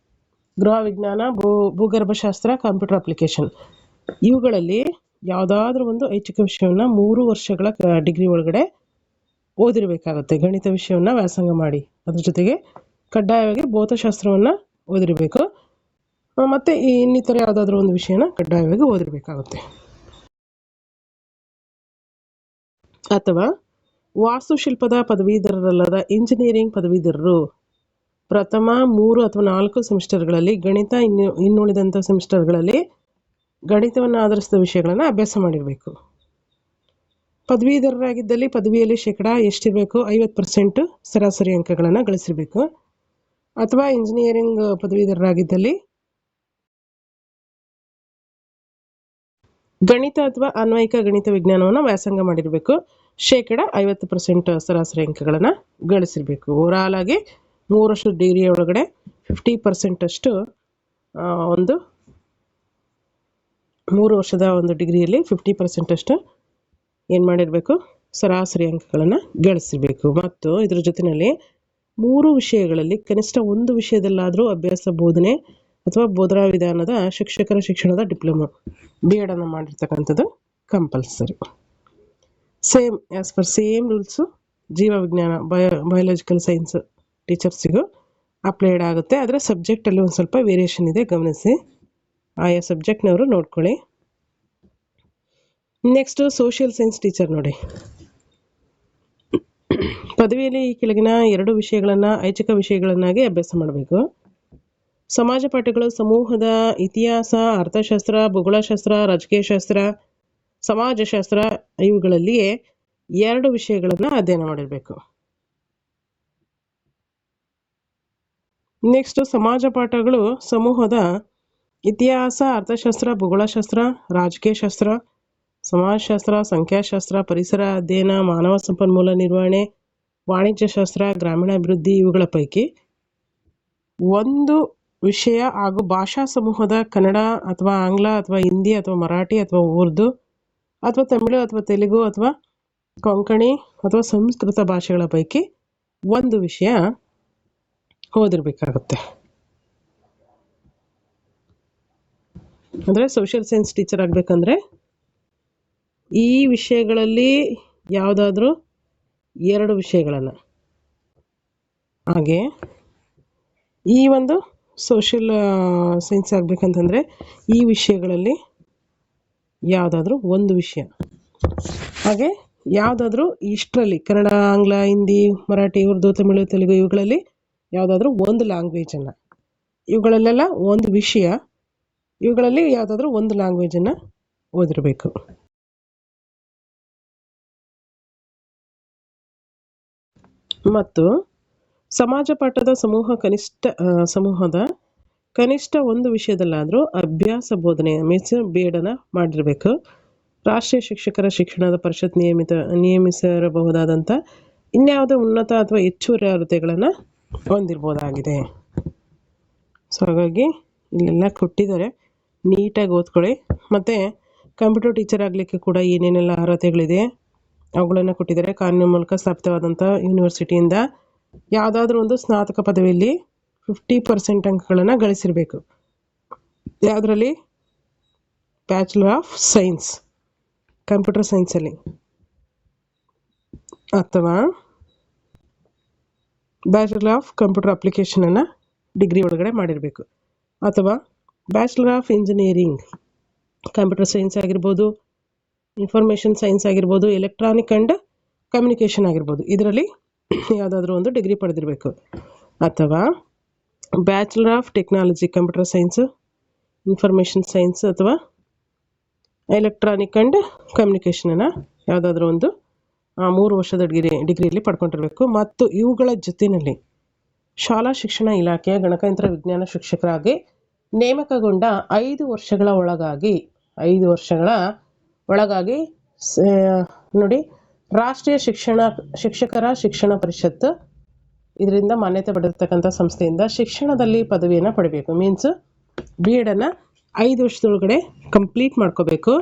ಗೃಹ ವಿಜ್ಞಾನ, ಭೂಗರ್ಭಶಾಸ್ತ್ರ, ಕಂಪ್ಯೂಟರ್ ಅಪ್ಲಿಕೇಶನ್, ಇವುಗಳಲ್ಲಿ ಯಾವುದಾದ್ರೂ ಒಂದು ಐಚ್ಛಿಕ ವಿಷಯವನ್ನು 3 ವರ್ಷಗಳ ಡಿಗ್ರಿ ಒಳಗಡೆ ಓದಿರಬೇಕಾಗುತ್ತೆ. ಗಣಿತ ವಿಷಯವನ್ನು ವ್ಯಾಸಂಗ ಮಾಡಿ ಅದ್ರ ಜೊತೆಗೆ ಕಡ್ಡಾಯವಾಗಿ ಭೌತಶಾಸ್ತ್ರವನ್ನು ಓದಿರಬೇಕು. ಮತ್ತು ಇನ್ನಿತರ ಯಾವುದಾದ್ರೂ ಒಂದು ವಿಷಯನ ಕಡ್ಡಾಯವಾಗಿ ಓದಿರಬೇಕಾಗುತ್ತೆ. ಅಥವಾ ವಾಸ್ತುಶಿಲ್ಪದ ಪದವೀಧರರಲ್ಲದ ಇಂಜಿನಿಯರಿಂಗ್ ಪದವೀಧರರು ಪ್ರಥಮ 3 ಅಥವಾ 4 ಸೆಮಿಸ್ಟರ್ಗಳಲ್ಲಿ ಗಣಿತ, ಇನ್ನುಳಿದಂಥ ಸೆಮಿಸ್ಟರ್ಗಳಲ್ಲಿ ಗಣಿತವನ್ನು ಆಧರಿಸಿದ ವಿಷಯಗಳನ್ನು ಅಭ್ಯಾಸ ಮಾಡಿರಬೇಕು. ಪದವೀಧರರಾಗಿದ್ದಲ್ಲಿ ಪದವಿಯಲ್ಲಿ ಎಷ್ಟಿರಬೇಕು? 50% ಸರಾಸರಿ ಅಂಕಗಳನ್ನು ಗಳಿಸಿರಬೇಕು. ಅಥವಾ ಇಂಜಿನಿಯರಿಂಗ್ ಪದವೀಧರರಾಗಿದ್ದಲ್ಲಿ ಗಣಿತ ಅಥವಾ ಅನ್ವಯಿಕ ಗಣಿತ ವಿಜ್ಞಾನವನ್ನು ವ್ಯಾಸಂಗ ಮಾಡಿರಬೇಕು. 50% ಸರಾಸರಿ ಅಂಕಗಳನ್ನು ಗಳಿಸಿರಬೇಕು. ಓವರಾಲ್ ಆಗಿ 3 ವರ್ಷದ ಡಿಗ್ರಿ ಒಳಗಡೆ 50% ಅಷ್ಟು ಒಂದು 3 ವರ್ಷದ ಒಂದು ಡಿಗ್ರಿಯಲ್ಲಿ 50% ಅಷ್ಟು ಏನು ಮಾಡಿರಬೇಕು? ಸರಾಸರಿ ಅಂಕಗಳನ್ನು ಗಳಿಸಿರಬೇಕು. ಮತ್ತು ಇದರ ಜೊತೆಯಲ್ಲಿ 3 ವಿಷಯಗಳಲ್ಲಿ ಕನಿಷ್ಠ ಒಂದು ವಿಷಯದಲ್ಲಾದರೂ ಅಭ್ಯಾಸ, ಬೋಧನೆ ಅಥವಾ ಬೋಧನಾ ವಿಧಾನದ ಶಿಕ್ಷಕರ ಶಿಕ್ಷಣದ ಡಿಪ್ಲೊಮಾ BEd ಅನ್ನು ಮಾಡಿರ್ತಕ್ಕಂಥದ್ದು ಕಂಪಲ್ಸರಿ. ಸೇಮ್ ರೂಲ್ಸು ಜೀವ ವಿಜ್ಞಾನ, ಬಯೋಲಾಜಿಕಲ್ ಸೈನ್ಸ್ ಟೀಚರ್ಸಿಗೂ ಅಪ್ಲೈಡ್ ಆಗುತ್ತೆ. ಆದರೆ ಸಬ್ಜೆಕ್ಟಲ್ಲಿ ಒಂದು ಸ್ವಲ್ಪ ವೇರಿಯೇಷನ್ ಇದೆ, ಗಮನಿಸಿ. ಆಯಾ ಸಬ್ಜೆಕ್ಟ್ನವರು ನೋಡ್ಕೊಳ್ಳಿ. ನೆಕ್ಸ್ಟು ಸೋಷಿಯಲ್ ಸೈನ್ಸ್ ಟೀಚರ್ ನೋಡಿ. ಪದವಿಯಲ್ಲಿ ಈ ಕೆಳಗಿನ 2 ವಿಷಯಗಳನ್ನು ಐಚ್ಛಿಕ ವಿಷಯಗಳನ್ನಾಗಿ ಅಭ್ಯಾಸ ಮಾಡಬೇಕು. ಸಮಾಜ ಪಾಠಗಳು ಸಮೂಹದ ಇತಿಹಾಸ, ಅರ್ಥಶಾಸ್ತ್ರ, ಭೂಗೋಳಶಾಸ್ತ್ರ, ರಾಜಕೀಯ ಶಾಸ್ತ್ರ, ಸಮಾಜಶಾಸ್ತ್ರ ಇವುಗಳಲ್ಲಿಯೇ 2 ವಿಷಯಗಳನ್ನು ಅಧ್ಯಯನ ಮಾಡಿರಬೇಕು. ನೆಕ್ಸ್ಟ್ ಸಮಾಜ ಪಾಠಗಳು ಸಮೂಹದ ಇತಿಹಾಸ, ಅರ್ಥಶಾಸ್ತ್ರ, ಭೂಗೋಳಶಾಸ್ತ್ರ, ರಾಜಕೀಯ ಶಾಸ್ತ್ರ, ಸಮಾಜಶಾಸ್ತ್ರ, ಸಂಖ್ಯಾಶಾಸ್ತ್ರ, ಪರಿಸರ ಅಧ್ಯಯನ, ಮಾನವ ಸಂಪನ್ಮೂಲ ನಿರ್ವಹಣೆ, ವಾಣಿಜ್ಯ ಶಾಸ್ತ್ರ, ಗ್ರಾಮೀಣಾಭಿವೃದ್ಧಿ ಇವುಗಳ ಪೈಕಿ ಒಂದು ವಿಷಯ ಹಾಗೂ ಭಾಷಾ ಸಮೂಹದ ಕನ್ನಡ ಅಥವಾ ಆಂಗ್ಲ ಅಥವಾ ಹಿಂದಿ ಅಥವಾ ಮರಾಠಿ ಅಥವಾ ಉರ್ದು ಅಥವಾ ತಮಿಳು ಅಥವಾ ತೆಲುಗು ಅಥವಾ ಕೊಂಕಣಿ ಅಥವಾ ಸಂಸ್ಕೃತ ಭಾಷೆಗಳ ಪೈಕಿ ಒಂದು ವಿಷಯ ಓದಿರಬೇಕಾಗುತ್ತೆ. ಅಂದರೆ ಸೋಷಿಯಲ್ ಸೈನ್ಸ್ ಟೀಚರ್ ಆಗಬೇಕಂದ್ರೆ ಈ ವಿಷಯಗಳಲ್ಲಿ ಯಾವುದಾದ್ರೂ 2 ವಿಷಯಗಳನ್ನು, ಹಾಗೆ ಈ ಒಂದು ಸೋಷಿಯಲ್ ಸೈನ್ಸ್ ಆಗಬೇಕಂತಂದರೆ ಈ ವಿಷಯಗಳಲ್ಲಿ ಯಾವುದಾದ್ರೂ ಒಂದು ವಿಷಯ, ಹಾಗೆ ಯಾವುದಾದ್ರೂ ಇಷ್ಟರಲ್ಲಿ ಕನ್ನಡ, ಆಂಗ್ಲ, ಹಿಂದಿ, ಮರಾಠಿ, ಉರ್ದು, ತಮಿಳು, ತೆಲುಗು ಇವುಗಳಲ್ಲಿ ಯಾವುದಾದ್ರೂ ಒಂದು ಲ್ಯಾಂಗ್ವೇಜನ್ನು. ಇವುಗಳಲ್ಲೆಲ್ಲ ಒಂದು ವಿಷಯ, ಇವುಗಳಲ್ಲಿ ಯಾವುದಾದ್ರೂ ಒಂದು ಲ್ಯಾಂಗ್ವೇಜನ್ನು ಓದಿರಬೇಕು. ಮತ್ತು ಸಮಾಜ ಪಾಠದ ಸಮೂಹದ ಕನಿಷ್ಠ ಒಂದು ವಿಷಯದಲ್ಲಾದರೂ ಅಭ್ಯಾಸ ಬೋಧನೆ ಬೇಡನ ಮಾಡಿರಬೇಕು. ರಾಷ್ಟ್ರೀಯ ಶಿಕ್ಷಕರ ಶಿಕ್ಷಣದ ಪರಿಷತ್ ನಿಯಮಿಸಿರಬಹುದಾದಂಥ ಇನ್ಯಾವುದೇ ಉನ್ನತ ಅಥವಾ ಹೆಚ್ಚುವರಿ ಅರ್ಹತೆಗಳನ್ನು ಹೊಂದಿರ್ಬೋದಾಗಿದೆ. ಸೊ ಹಾಗಾಗಿ ಇಲ್ಲೆಲ್ಲ ಕೊಟ್ಟಿದ್ದಾರೆ, ನೀಟಾಗಿ ಓದ್ಕೊಳ್ಳಿ. ಮತ್ತು ಕಂಪ್ಯೂಟರ್ ಟೀಚರ್ ಆಗಲಿಕ್ಕೆ ಕೂಡ ಏನೇನೆಲ್ಲ ಅರ್ಹತೆಗಳಿದೆ ಅವುಗಳನ್ನು ಕೊಟ್ಟಿದ್ದಾರೆ. ಕಾನೂನಿನ ಮೂಲಕ ಸ್ಥಾಪಿತವಾದಂಥ ಯೂನಿವರ್ಸಿಟಿಯಿಂದ ಯಾವುದಾದ್ರೂ ಒಂದು ಸ್ನಾತಕ ಪದವಿಯಲ್ಲಿ 50% ಅಂಕಗಳನ್ನು ಗಳಿಸಿರಬೇಕು. ಯಾವುದರಲ್ಲಿ? ಬ್ಯಾಚುಲರ್ ಆಫ್ ಸೈನ್ಸ್, ಕಂಪ್ಯೂಟರ್ ಸೈನ್ಸಲ್ಲಿ, ಅಥವಾ ಬ್ಯಾಚುಲರ್ ಆಫ್ ಕಂಪ್ಯೂಟರ್ ಅಪ್ಲಿಕೇಶನನ್ನು ಡಿಗ್ರಿ ಒಳಗಡೆ ಮಾಡಿರಬೇಕು, ಅಥವಾ bachelor of engineering, computer science ಆಗಿರ್ಬೋದು, ಇನ್ಫಾರ್ಮೇಷನ್ ಸೈನ್ಸ್ ಆಗಿರ್ಬೋದು, ಎಲೆಕ್ಟ್ರಾನಿಕ್ ಆ್ಯಂಡ್ ಕಮ್ಯುನಿಕೇಷನ್ ಆಗಿರ್ಬೋದು, ಇದರಲ್ಲಿ ಯಾವುದಾದ್ರೂ ಒಂದು ಡಿಗ್ರಿ ಪಡೆದಿರಬೇಕು. ಅಥವಾ bachelor of technology, computer science, information science ಅಥವಾ ಎಲೆಕ್ಟ್ರಾನಿಕ್ ಆ್ಯಂಡ್ ಕಮ್ಯುನಿಕೇಷನನ್ನು ಯಾವುದಾದ್ರೂ ಒಂದು 3 ವರ್ಷದ ಡಿಗ್ರಿಯಲ್ಲಿ ಪಡ್ಕೊಂಡಿರಬೇಕು. ಮತ್ತು ಇವುಗಳ ಜೊತೆಯಲ್ಲಿ ಶಾಲಾ ಶಿಕ್ಷಣ ಇಲಾಖೆಯ ಗಣಕಯಂತ್ರ ವಿಜ್ಞಾನ ಶಿಕ್ಷಕರಾಗಿ ನೇಮಕಗೊಂಡ 5 ವರ್ಷಗಳ ಒಳಗಾಗಿ ನೋಡಿ, ರಾಷ್ಟ್ರೀಯ ಶಿಕ್ಷಕರ ಶಿಕ್ಷಣ ಪರಿಷತ್ ಇದರಿಂದ ಮಾನ್ಯತೆ ಪಡೆದಿರ್ತಕ್ಕಂಥ ಸಂಸ್ಥೆಯಿಂದ ಶಿಕ್ಷಣದಲ್ಲಿ ಪದವಿಯನ್ನು ಪಡಿಬೇಕು. ಮೀನ್ಸ್ B.Ed 5 ವರ್ಷದೊಳಗಡೆ ಕಂಪ್ಲೀಟ್ ಮಾಡ್ಕೋಬೇಕು.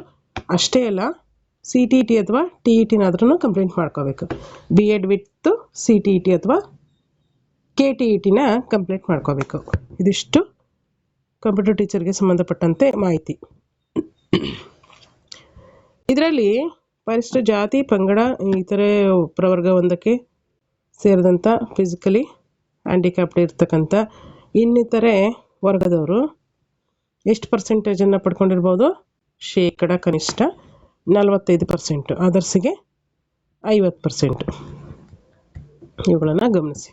ಅಷ್ಟೇ ಅಲ್ಲ, CTET ಅಥವಾ TETನಾದ್ರೂ ಕಂಪ್ಲೀಟ್ ಮಾಡ್ಕೋಬೇಕು. B.Ed ವಿತ್ CTET ಅಥವಾ KTETನ ಕಂಪ್ಲೀಟ್ ಮಾಡ್ಕೋಬೇಕು. ಇದಿಷ್ಟು ಕಂಪ್ಯೂಟರ್ ಟೀಚರ್ಗೆ ಸಂಬಂಧಪಟ್ಟಂತೆ ಮಾಹಿತಿ. ಇದರಲ್ಲಿ ಪರಿಶಿಷ್ಟ ಜಾತಿ, ಪಂಗಡ, ಇತರೆ ಪ್ರವರ್ಗ 1ಕ್ಕೆ ಸೇರಿದಂಥ ಫಿಸಿಕಲಿ ಹ್ಯಾಂಡಿಕ್ಯಾಪ್ಡ್ ಇರ್ತಕ್ಕಂಥ ಇನ್ನಿತರೆ ವರ್ಗದವರು ಎಷ್ಟು ಪರ್ಸೆಂಟೇಜನ್ನು ಪಡ್ಕೊಂಡಿರ್ಬೋದು? ಶೇಕಡ ಕನಿಷ್ಠ 45%, ಅದರ್ಸಿಗೆ 50%. ಇವುಗಳನ್ನು ಗಮನಿಸಿ.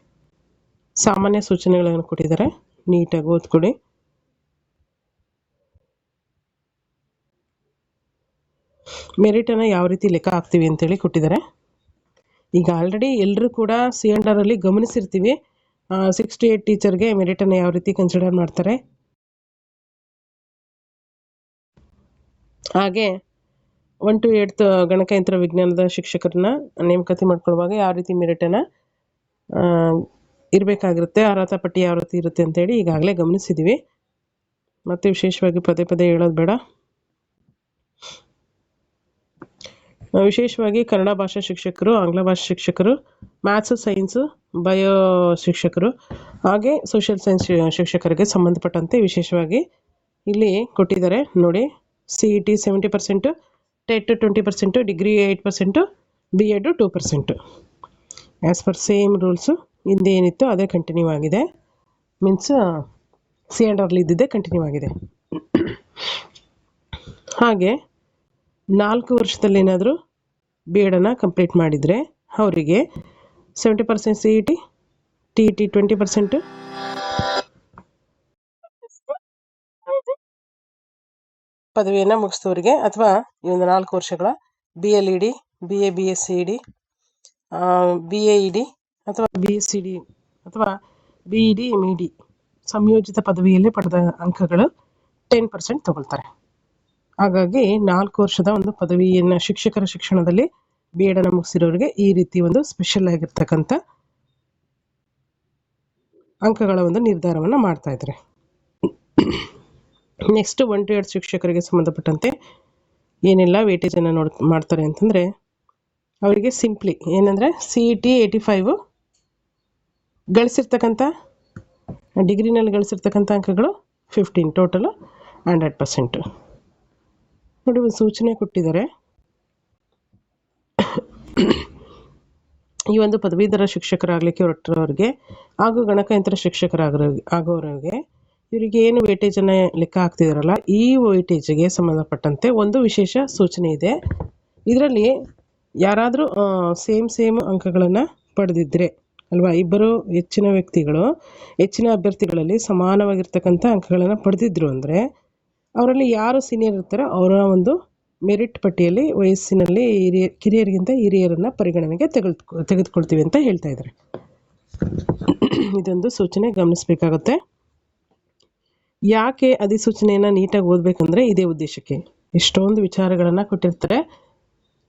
ಸಾಮಾನ್ಯ ಸೂಚನೆಗಳನ್ನು ಕೊಟ್ಟಿದ್ದಾರೆ, ನೀಟಾಗಿ ಓದ್ಕೊಡಿ. ಮೆರಿಟನ್ನು ಯಾವ ರೀತಿ ಲೆಕ್ಕ ಹಾಕ್ತೀವಿ ಅಂತೇಳಿ ಕೊಟ್ಟಿದ್ದಾರೆ. ಈಗ ಆಲ್ರೆಡಿ ಎಲ್ಲರೂ ಕೂಡ C&Rರಲ್ಲಿ ಗಮನಿಸಿರ್ತೀವಿ, 6 to 8 ಟೀಚರ್ಗೆ ಮೆರಿಟನ್ನು ಯಾವ ರೀತಿ ಕನ್ಸಿಡರ್ ಮಾಡ್ತಾರೆ. ಹಾಗೆ 1 to 8 ಗಣಕಯಂತ್ರ ವಿಜ್ಞಾನದ ಶಿಕ್ಷಕರನ್ನ ನೇಮಕಾತಿ ಮಾಡ್ಕೊಳ್ಳುವಾಗ ಯಾವ ರೀತಿ ಮೆರಿಟನ್ನು ಇರಬೇಕಾಗಿರುತ್ತೆ, ಅರ್ಹತಾ ಪಟ್ಟಿ ಯಾವ ರೀತಿ ಇರುತ್ತೆ ಅಂತೇಳಿ ಈಗಾಗಲೇ ಗಮನಿಸಿದ್ದೀವಿ. ಮತ್ತು ವಿಶೇಷವಾಗಿ ಪದೇ ಹೇಳೋದು ಬೇಡ. ವಿಶೇಷವಾಗಿ ಕನ್ನಡ ಭಾಷಾ ಶಿಕ್ಷಕರು, ಆಂಗ್ಲ ಭಾಷಾ ಶಿಕ್ಷಕರು, ಮ್ಯಾಥ್ಸು, ಸೈನ್ಸು, ಬಯೋ ಶಿಕ್ಷಕರು, ಹಾಗೆ ಸೋಷಿಯಲ್ ಸೈನ್ಸ್ ಶಿಕ್ಷಕರಿಗೆ ಸಂಬಂಧಪಟ್ಟಂತೆ ವಿಶೇಷವಾಗಿ ಇಲ್ಲಿ ಕೊಟ್ಟಿದ್ದಾರೆ ನೋಡಿ. CET 70%, TET 20%, degree 8%, B.Ed 2%. As per same rules ಹಿಂದೆ ಏನಿತ್ತು ಅದೇ ಕಂಟಿನ್ಯೂ ಆಗಿದೆ. ಮೀನ್ಸ್ C&Rಲ್ಲಿ ಇದ್ದಿದ್ದೇ ಕಂಟಿನ್ಯೂ ಆಗಿದೆ. ಹಾಗೆ 4 ವರ್ಷದಲ್ಲಿ ಏನಾದರೂ B.Ed ಕಂಪ್ಲೀಟ್ ಮಾಡಿದರೆ ಅವರಿಗೆ 70% CET, TET 20%, ಪದವಿಯನ್ನು ಮುಗಿಸಿದವರಿಗೆ, ಅಥವಾ ಈ ಒಂದು 4 ವರ್ಷಗಳ BLED, BA BSc ED, BAED ಅಥವಾ BSc ಅಥವಾ BED MED ಸಂಯೋಜಿತ ಪದವಿಯಲ್ಲಿ ಪಡೆದ ಅಂಕಗಳು 10% ತಗೊಳ್ತಾರೆ. ಹಾಗಾಗಿ 4 ವರ್ಷದ ಒಂದು ಪದವಿಯನ್ನು ಶಿಕ್ಷಕರ ಶಿಕ್ಷಣದಲ್ಲಿ B.Ed ಮುಗಿಸಿರೋರಿಗೆ ಈ ರೀತಿ ಒಂದು ಸ್ಪೆಷಲ್ ಆಗಿರ್ತಕ್ಕಂಥ ಅಂಕಗಳ ಒಂದು ನಿರ್ಧಾರವನ್ನು ಮಾಡ್ತಾ ಇದ್ದಾರೆ. ನೆಕ್ಸ್ಟ್ 1 to 8 ಶಿಕ್ಷಕರಿಗೆ ಸಂಬಂಧಪಟ್ಟಂತೆ ಏನೆಲ್ಲ ವೇಟೇಜನ್ನು ಮಾಡ್ತಾರೆ ಅಂತಂದರೆ, ಅವರಿಗೆ ಸಿಂಪ್ಲಿ ಏನಂದರೆ CET 85 ಗಳಿಸಿರ್ತಕ್ಕಂಥ ಡಿಗ್ರಿನಲ್ಲಿ ಗಳಿಸಿರ್ತಕ್ಕಂಥ ಅಂಕಗಳು 15, ಟೋಟಲು 100%. ನೋಡಿ, ಒಂದು ಸೂಚನೆ ಕೊಟ್ಟಿದ್ದಾರೆ. ಈ ಒಂದು ಪದವೀಧರ ಶಿಕ್ಷಕರಾಗಲಿಕ್ಕೆ ಹೊರಟಿರೋರಿಗೆ ಹಾಗೂ ಗಣಕಯಂತ್ರ ಆಗೋರಿಗೆ ಇವರಿಗೆ ಏನು ವೇಟೇಜನ್ನು ಲೆಕ್ಕ ಹಾಕ್ತಿದಾರಲ್ಲ, ಈ ವೇಟೇಜಿಗೆ ಸಂಬಂಧಪಟ್ಟಂತೆ ಒಂದು ವಿಶೇಷ ಸೂಚನೆ ಇದೆ. ಇದರಲ್ಲಿ ಯಾರಾದರೂ ಸೇಮ್ ಅಂಕಗಳನ್ನು ಪಡೆದಿದ್ದರೆ ಅಲ್ವಾ. ಇಬ್ಬರು ಹೆಚ್ಚಿನ ವ್ಯಕ್ತಿಗಳು ಹೆಚ್ಚಿನ ಅಭ್ಯರ್ಥಿಗಳಲ್ಲಿ ಸಮಾನವಾಗಿರ್ತಕ್ಕಂಥ ಅಂಕಗಳನ್ನು ಪಡೆದಿದ್ರು ಅಂದರೆ ಅವರಲ್ಲಿ ಯಾರು ಸೀನಿಯರ್ ಇರ್ತಾರೋ ಅವರ ಒಂದು ಮೆರಿಟ್ ಪಟ್ಟಿಯಲ್ಲಿ ವಯಸ್ಸಿನಲ್ಲಿ ಕಿರಿಯರಿಗಿಂತ ಹಿರಿಯರನ್ನು ಪರಿಗಣನೆಗೆ ತೆಗೆದುಕೊಳ್ತೀವಿ ಅಂತ ಹೇಳ್ತಾ ಇದ್ದಾರೆ. ಇದೊಂದು ಸೂಚನೆ ಗಮನಿಸಬೇಕಾಗುತ್ತೆ. ಯಾಕೆ ಅಧಿಸೂಚನೆಯನ್ನು ನೀಟಾಗಿ ಓದಬೇಕಂದ್ರೆ ಇದೇ ಉದ್ದೇಶಕ್ಕೆ. ಎಷ್ಟೊಂದು ವಿಚಾರಗಳನ್ನು ಕೊಟ್ಟಿರ್ತಾರೆ,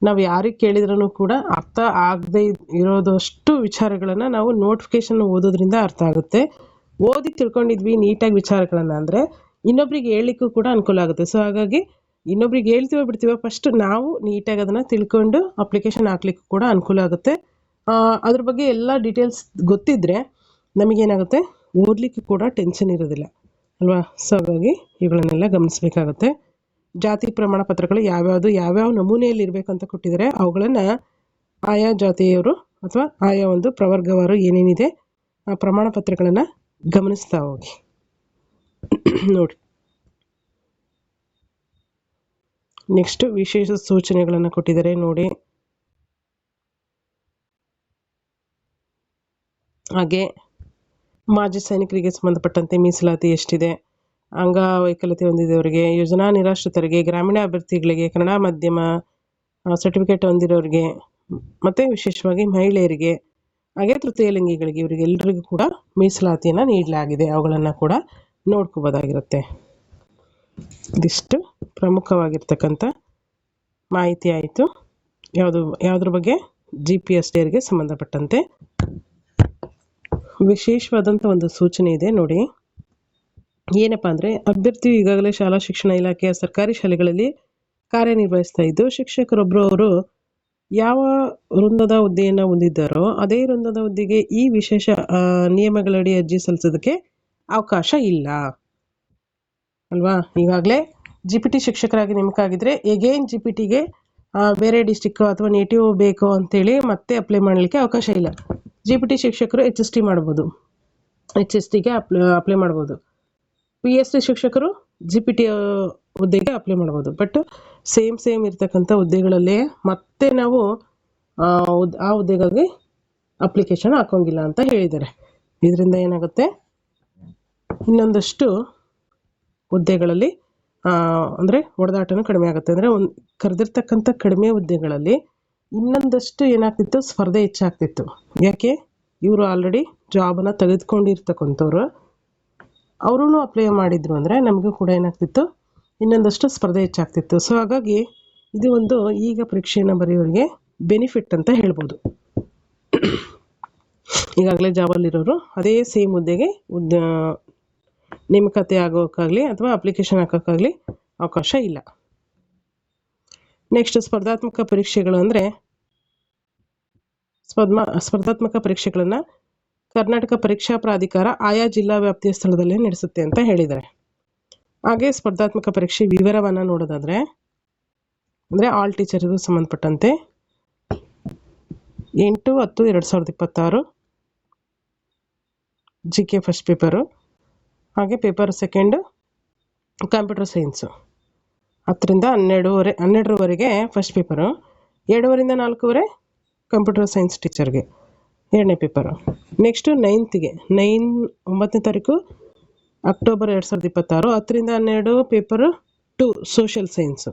ನಾವು ಯಾರಿಗೆ ಕೇಳಿದ್ರೂ ಕೂಡ ಅರ್ಥ ಆಗದೆ ಇರೋದಷ್ಟು ವಿಚಾರಗಳನ್ನು ನಾವು ನೋಟಿಫಿಕೇಶನ್ ಓದೋದ್ರಿಂದ ಅರ್ಥ ಆಗುತ್ತೆ. ಓದಿ ತಿಳ್ಕೊಂಡಿದ್ವಿ ನೀಟಾಗಿ ವಿಚಾರಗಳನ್ನು ಅಂದರೆ ಇನ್ನೊಬ್ರಿಗೆ ಹೇಳಲಿಕ್ಕೂ ಕೂಡ ಅನುಕೂಲ ಆಗುತ್ತೆ. ಸೊ ಹಾಗಾಗಿ ಇನ್ನೊಬ್ರಿಗೆ ಹೇಳ್ತೀವೋ ಬಿಡ್ತೀವೋ ಫಸ್ಟ್ ನಾವು ನೀಟಾಗಿ ಅದನ್ನು ತಿಳ್ಕೊಂಡು ಅಪ್ಲಿಕೇಶನ್ ಹಾಕ್ಲಿಕ್ಕೂ ಕೂಡ ಅನುಕೂಲ ಆಗುತ್ತೆ. ಅದ್ರ ಬಗ್ಗೆ ಎಲ್ಲ ಡೀಟೇಲ್ಸ್ ಗೊತ್ತಿದ್ದರೆ ನಮಗೇನಾಗುತ್ತೆ, ಓದಲಿಕ್ಕೂ ಕೂಡ ಟೆನ್ಷನ್ ಇರೋದಿಲ್ಲ ಅಲ್ವಾ. ಸೊ ಹಾಗಾಗಿ ಇವುಗಳನ್ನೆಲ್ಲ ಗಮನಿಸಬೇಕಾಗುತ್ತೆ. ಜಾತಿ ಪ್ರಮಾಣ ಪತ್ರಗಳು ಯಾವ್ಯಾವ ನಮೂನೆಯಲ್ಲಿ ಇರಬೇಕಂತ ಕೊಟ್ಟಿದ್ದಾರೆ ಅವುಗಳನ್ನು ಆಯಾ ಜಾತಿಯವರು ಅಥವಾ ಆಯಾ ಒಂದು ಪ್ರವರ್ಗವಾರು ಏನೇನಿದೆ ಆ ಪ್ರಮಾಣ ಪತ್ರಗಳನ್ನು ಗಮನಿಸ್ತಾ ಹೋಗಿ ನೋಡಿ. ನೆಕ್ಸ್ಟ್ ವಿಶೇಷ ಸೂಚನೆಗಳನ್ನು ಕೊಟ್ಟಿದ್ದಾರೆ ನೋಡಿ. ಹಾಗೆ ಮಾಜಿ ಸೈನಿಕರಿಗೆ ಸಂಬಂಧಪಟ್ಟಂತೆ ಮೀಸಲಾತಿ ಎಷ್ಟಿದೆ, ಅಂಗವೈಕಲ್ಯತೆ ಹೊಂದಿದವರಿಗೆ, ಯೋಜನಾ ನಿರಾಶ್ರಿತರಿಗೆ, ಗ್ರಾಮೀಣ ಅಭ್ಯರ್ಥಿಗಳಿಗೆ, ಕನ್ನಡ ಮಾಧ್ಯಮ ಸರ್ಟಿಫಿಕೇಟ್ ಹೊಂದಿರೋರಿಗೆ, ಮತ್ತು ವಿಶೇಷವಾಗಿ ಮಹಿಳೆಯರಿಗೆ, ಹಾಗೆ ತೃತೀಯ ಲಿಂಗಿಗಳಿಗೆ ಇವರಿಗೆಲ್ಲರಿಗೂ ಕೂಡ ಮೀಸಲಾತಿಯನ್ನು ನೀಡಲಾಗಿದೆ. ಅವುಗಳನ್ನು ಕೂಡ ನೋಡ್ಕೋಬೋದಾಗಿರುತ್ತೆ. ಇದಿಷ್ಟು ಪ್ರಮುಖವಾಗಿರ್ತಕ್ಕಂಥ ಮಾಹಿತಿ ಆಯಿತು. ಯಾವುದ್ರ ಬಗ್ಗೆ? GPSTRಗೆ ಸಂಬಂಧಪಟ್ಟಂತೆ ವಿಶೇಷವಾದಂಥ ಒಂದು ಸೂಚನೆ ಇದೆ ನೋಡಿ. ಏನಪ್ಪ ಅಂದರೆ, ಅಭ್ಯರ್ಥಿಯು ಈಗಾಗಲೇ ಶಾಲಾ ಶಿಕ್ಷಣ ಇಲಾಖೆಯ ಸರ್ಕಾರಿ ಶಾಲೆಗಳಲ್ಲಿ ಕಾರ್ಯನಿರ್ವಹಿಸ್ತಾ ಇದ್ದು ಶಿಕ್ಷಕರೊಬ್ಬರು ಅವರು ಯಾವ ವೃಂದದ ಹುದ್ದೆಯನ್ನು ಹೊಂದಿದ್ದಾರೋ ಅದೇ ವೃಂದದ ಹುದ್ದೆಗೆ ಈ ವಿಶೇಷ ನಿಯಮಗಳಡಿ ಅರ್ಜಿ ಸಲ್ಲಿಸೋದಕ್ಕೆ ಅವಕಾಶ ಇಲ್ಲ ಅಲ್ವಾ. ಈಗಾಗಲೇ GPT ಶಿಕ್ಷಕರಾಗಿ ನೇಮಕ ಆಗಿದ್ರೆ ಎಗೇನ್ GPTಗೆ ಬೇರೆ ಡಿಸ್ಟಿಕ್ ಅಥವಾ ನೇಟಿವ್ ಬೇಕು ಅಂತೇಳಿ ಮತ್ತೆ ಅಪ್ಲೈ ಮಾಡಲಿಕ್ಕೆ ಅವಕಾಶ ಇಲ್ಲ. GPT ಶಿಕ್ಷಕರು HST ಮಾಡ್ಬೋದು, HSTಗೆ ಅಪ್ಲೈ ಮಾಡ್ಬೋದು. PST ಶಿಕ್ಷಕರು GPT ಹುದ್ದೆಗೆ ಅಪ್ಲೈ ಮಾಡ್ಬೋದು. ಬಟ್ ಸೇಮ್ ಇರ್ತಕ್ಕಂಥ ಹುದ್ದೆಗಳಲ್ಲೇ ಮತ್ತೆ ನಾವು ಆ ಹುದ್ದೆಗಾಗಿ ಅಪ್ಲಿಕೇಶನ್ ಹಾಕೋಂಗಿಲ್ಲ ಅಂತ ಹೇಳಿದ್ದಾರೆ. ಇದರಿಂದ ಏನಾಗುತ್ತೆ, ಇನ್ನೊಂದಷ್ಟು ಹುದ್ದೆಗಳಲ್ಲಿ ಅಂದರೆ ಹೊಡೆದಾಟನೂ ಕಡಿಮೆ ಆಗುತ್ತೆ. ಅಂದರೆ ಕರೆದಿರ್ತಕ್ಕಂಥ ಕಡಿಮೆ ಹುದ್ದೆಗಳಲ್ಲಿ ಇನ್ನೊಂದಷ್ಟು ಏನಾಗ್ತಿತ್ತು, ಸ್ಪರ್ಧೆ ಹೆಚ್ಚಾಗ್ತಿತ್ತು. ಯಾಕೆ, ಇವರು ಆಲ್ರೆಡಿ ಜಾಬನ್ನು ತೆಗೆದುಕೊಂಡಿರ್ತಕ್ಕಂಥವ್ರು ಅವರೂ ಅಪ್ಲೈ ಮಾಡಿದ್ರು ಅಂದರೆ ನಮಗೂ ಕೂಡ ಏನಾಗ್ತಿತ್ತು, ಇನ್ನೊಂದಷ್ಟು ಸ್ಪರ್ಧೆ ಹೆಚ್ಚಾಗ್ತಿತ್ತು. ಸೊ ಹಾಗಾಗಿ ಇದು ಒಂದು ಈಗ ಪರೀಕ್ಷೆಯನ್ನು ಬರೆಯೋರಿಗೆ ಬೆನಿಫಿಟ್ ಅಂತ ಹೇಳ್ಬೋದು. ಈಗಾಗಲೇ ಜಾಬಲ್ಲಿರೋರು ಅದೇ ಸೇಮ್ ಹುದ್ದೆಗೆ ನೇಮಕಾತಿ ಆಗೋಕ್ಕಾಗಲಿ ಅಥವಾ ಅಪ್ಲಿಕೇಶನ್ ಹಾಕೋಕ್ಕಾಗಲಿ ಅವಕಾಶ ಇಲ್ಲ. ನೆಕ್ಸ್ಟ್ ಸ್ಪರ್ಧಾತ್ಮಕ ಪರೀಕ್ಷೆಗಳು ಅಂದರೆ ಸ್ಪರ್ಧಾತ್ಮಕ ಪರೀಕ್ಷೆಗಳನ್ನು ಕರ್ನಾಟಕ ಪರೀಕ್ಷಾ ಪ್ರಾಧಿಕಾರ ಆಯಾ ಜಿಲ್ಲಾ ವ್ಯಾಪ್ತಿಯ ಸ್ಥಳದಲ್ಲೇ ನಡೆಸುತ್ತೆ ಅಂತ ಹೇಳಿದ್ದಾರೆ. ಹಾಗೆ ಸ್ಪರ್ಧಾತ್ಮಕ ಪರೀಕ್ಷೆ ವಿವರವನ್ನು ನೋಡೋದಾದರೆ ಅಂದರೆ ಆಲ್ ಟೀಚರ್ಗೂ ಸಂಬಂಧಪಟ್ಟಂತೆ 8/10/2026 GK ಫಸ್ಟ್ ಪೇಪರು, ಹಾಗೆ ಪೇಪರ್ ಸೆಕೆಂಡ್ ಕಂಪ್ಯೂಟರ್ ಸೈನ್ಸು 10ರಿಂದ 12ರವರೆಗೆ ಫಸ್ಟ್ ಪೇಪರು, 2ರಿಂದ 4 ಕಂಪ್ಯೂಟರ್ ಸೈನ್ಸ್ ಟೀಚರ್ಗೆ 2ನೇ ಪೇಪರು. ನೆಕ್ಸ್ಟು 9ನೇ ತಾರೀಕು ಅಕ್ಟೋಬರ್ 2026 10ರಿಂದ 12 ಪೇಪರು 2 ಸೋಷಿಯಲ್ ಸೈನ್ಸು,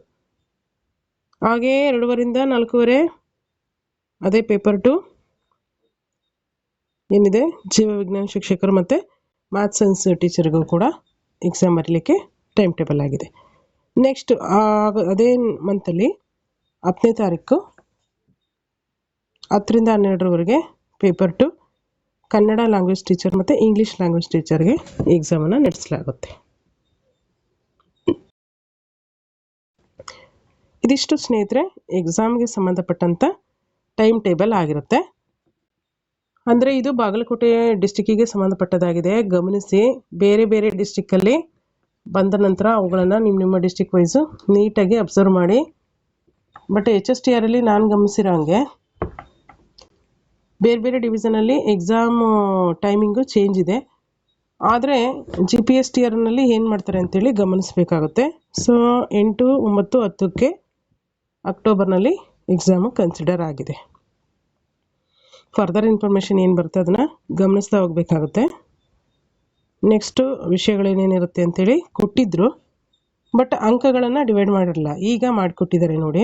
ಹಾಗೆ 2ರಿಂದ 4 ಅದೇ ಪೇಪರ್ 2 ಏನಿದೆ ಜೀವ ವಿಜ್ಞಾನ ಶಿಕ್ಷಕರು ಮತ್ತು ಮ್ಯಾಥ್ಸ್ ಸೈನ್ಸ್ ಟೀಚರ್ಗೂ ಕೂಡ ಎಕ್ಸಾಮ್ ಬರಲಿಕ್ಕೆ ಟೈಮ್ ಟೇಬಲ್ ಆಗಿದೆ. ನೆಕ್ಸ್ಟ್ ಅದೇ ಮಂತಲ್ಲಿ 10ನೇ ತಾರೀಕು 10ರಿಂದ 12ರವರೆಗೆ ಪೇಪರ್ 2 ಕನ್ನಡ ಲ್ಯಾಂಗ್ವೇಜ್ ಟೀಚರ್ ಮತ್ತು ಇಂಗ್ಲೀಷ್ ಲ್ಯಾಂಗ್ವೇಜ್ ಟೀಚರ್ಗೆ ಎಕ್ಸಾಮನ್ನು ನಡೆಸಲಾಗುತ್ತೆ. ಇದಿಷ್ಟು ಸ್ನೇಹಿತರೆ ಎಕ್ಸಾಮ್ಗೆ ಸಂಬಂಧಪಟ್ಟಂಥ ಟೈಮ್ ಟೇಬಲ್ ಆಗಿರುತ್ತೆ. ಅಂದರೆ ಇದು ಬಾಗಲಕೋಟೆ ಡಿಸ್ಟಿಕ್ಕಿಗೆ ಸಂಬಂಧಪಟ್ಟದಾಗಿದೆ. ಗಮನಿಸಿ, ಬೇರೆ ಡಿಸ್ಟಿಕ್ಕಲ್ಲಿ ಬಂದ ನಂತರ ಅವುಗಳನ್ನು ನಿಮ್ಮ ಡಿಸ್ಟಿಕ್ ವೈಸು ನೀಟಾಗಿ ಅಬ್ಸರ್ವ್ ಮಾಡಿ. ಬಟ್ HSTRಲ್ಲಿ ನಾನು ಗಮನಿಸಿರೋ ಹಂಗೆ ಬೇರೆ ಡಿವಿಷನಲ್ಲಿ ಎಕ್ಸಾಮ್ ಟೈಮಿಂಗು ಚೇಂಜ್ ಇದೆ. ಆದರೆ GPSTRನಲ್ಲಿ ಏನು ಮಾಡ್ತಾರೆ ಅಂತೇಳಿ ಗಮನಿಸಬೇಕಾಗುತ್ತೆ. ಸೊ 8, 9, 10ಕ್ಕೆ ಅಕ್ಟೋಬರ್ನಲ್ಲಿ ಎಕ್ಸಾಮು ಕನ್ಸಿಡರ್ ಆಗಿದೆ. ಫರ್ದರ್ ಇನ್ಫಾರ್ಮೇಷನ್ ಏನು ಬರುತ್ತೆ ಅದನ್ನು ಗಮನಿಸ್ತಾ ಹೋಗಬೇಕಾಗುತ್ತೆ. ನೆಕ್ಸ್ಟು ವಿಷಯಗಳೇನೇನಿರುತ್ತೆ ಅಂತೇಳಿ ಕೊಟ್ಟಿದ್ದರು, ಬಟ್ ಅಂಕಗಳನ್ನು ಡಿವೈಡ್ ಮಾಡಿರಲಿಲ್ಲ. ಈಗ ಮಾಡಿಕೊಟ್ಟಿದ್ದಾರೆ ನೋಡಿ.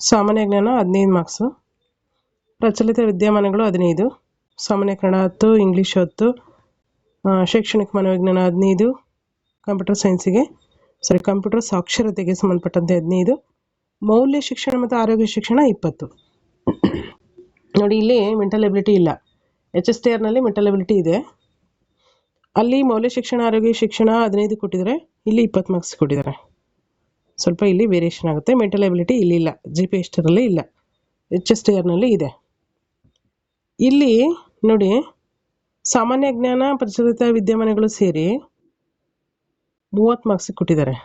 ಸಾಮಾನ್ಯ ಜ್ಞಾನ 15 ಮಾರ್ಕ್ಸು, ಪ್ರಚಲಿತ ವಿದ್ಯಮಾನಗಳು 15, ಸಾಮಾನ್ಯ ಕನ್ನಡ 10, ಇಂಗ್ಲೀಷ್ 10, ಶೈಕ್ಷಣಿಕ ಮನೋವಿಜ್ಞಾನ 15, ಕಂಪ್ಯೂಟರ್ ಸಾಕ್ಷರತೆಗೆ ಸಂಬಂಧಪಟ್ಟಂತೆ 15, ಮೌಲ್ಯ ಶಿಕ್ಷಣ ಮತ್ತು ಆರೋಗ್ಯ ಶಿಕ್ಷಣ 20. ನೋಡಿ, ಇಲ್ಲಿ ಮೆಂಟಲ್ ಎಬಿಲಿಟಿ ಇಲ್ಲ. HSTRನಲ್ಲಿ ಮೆಂಟಲ್ ಎಬಿಲಿಟಿ ಇದೆ. ಅಲ್ಲಿ ಮೌಲ್ಯ ಶಿಕ್ಷಣ ಆರೋಗ್ಯ ಶಿಕ್ಷಣ 15 ಕೊಟ್ಟಿದ್ದಾರೆ, ಇಲ್ಲಿ 20 ಮಾರ್ಕ್ಸ್ ಕೊಟ್ಟಿದ್ದಾರೆ. ಸ್ವಲ್ಪ ಇಲ್ಲಿ ವೇರಿಯೇಷನ್ ಆಗುತ್ತೆ. ಮೆಂಟಲ್ ಎಬಿಲಿಟಿ ಇಲ್ಲಿ ಇಲ್ಲ, GPSTರಲ್ಲಿ ಇಲ್ಲ, HSTRನಲ್ಲಿ ಇದೆ. ಇಲ್ಲಿ ನೋಡಿ, ಸಾಮಾನ್ಯ ಜ್ಞಾನ ಪ್ರಚಲಿತ ವಿದ್ಯಮಾನಗಳು ಸೇರಿ 30 ಮಾರ್ಕ್ಸ್ ಕೊಟ್ಟಿದ್ದಾರೆ.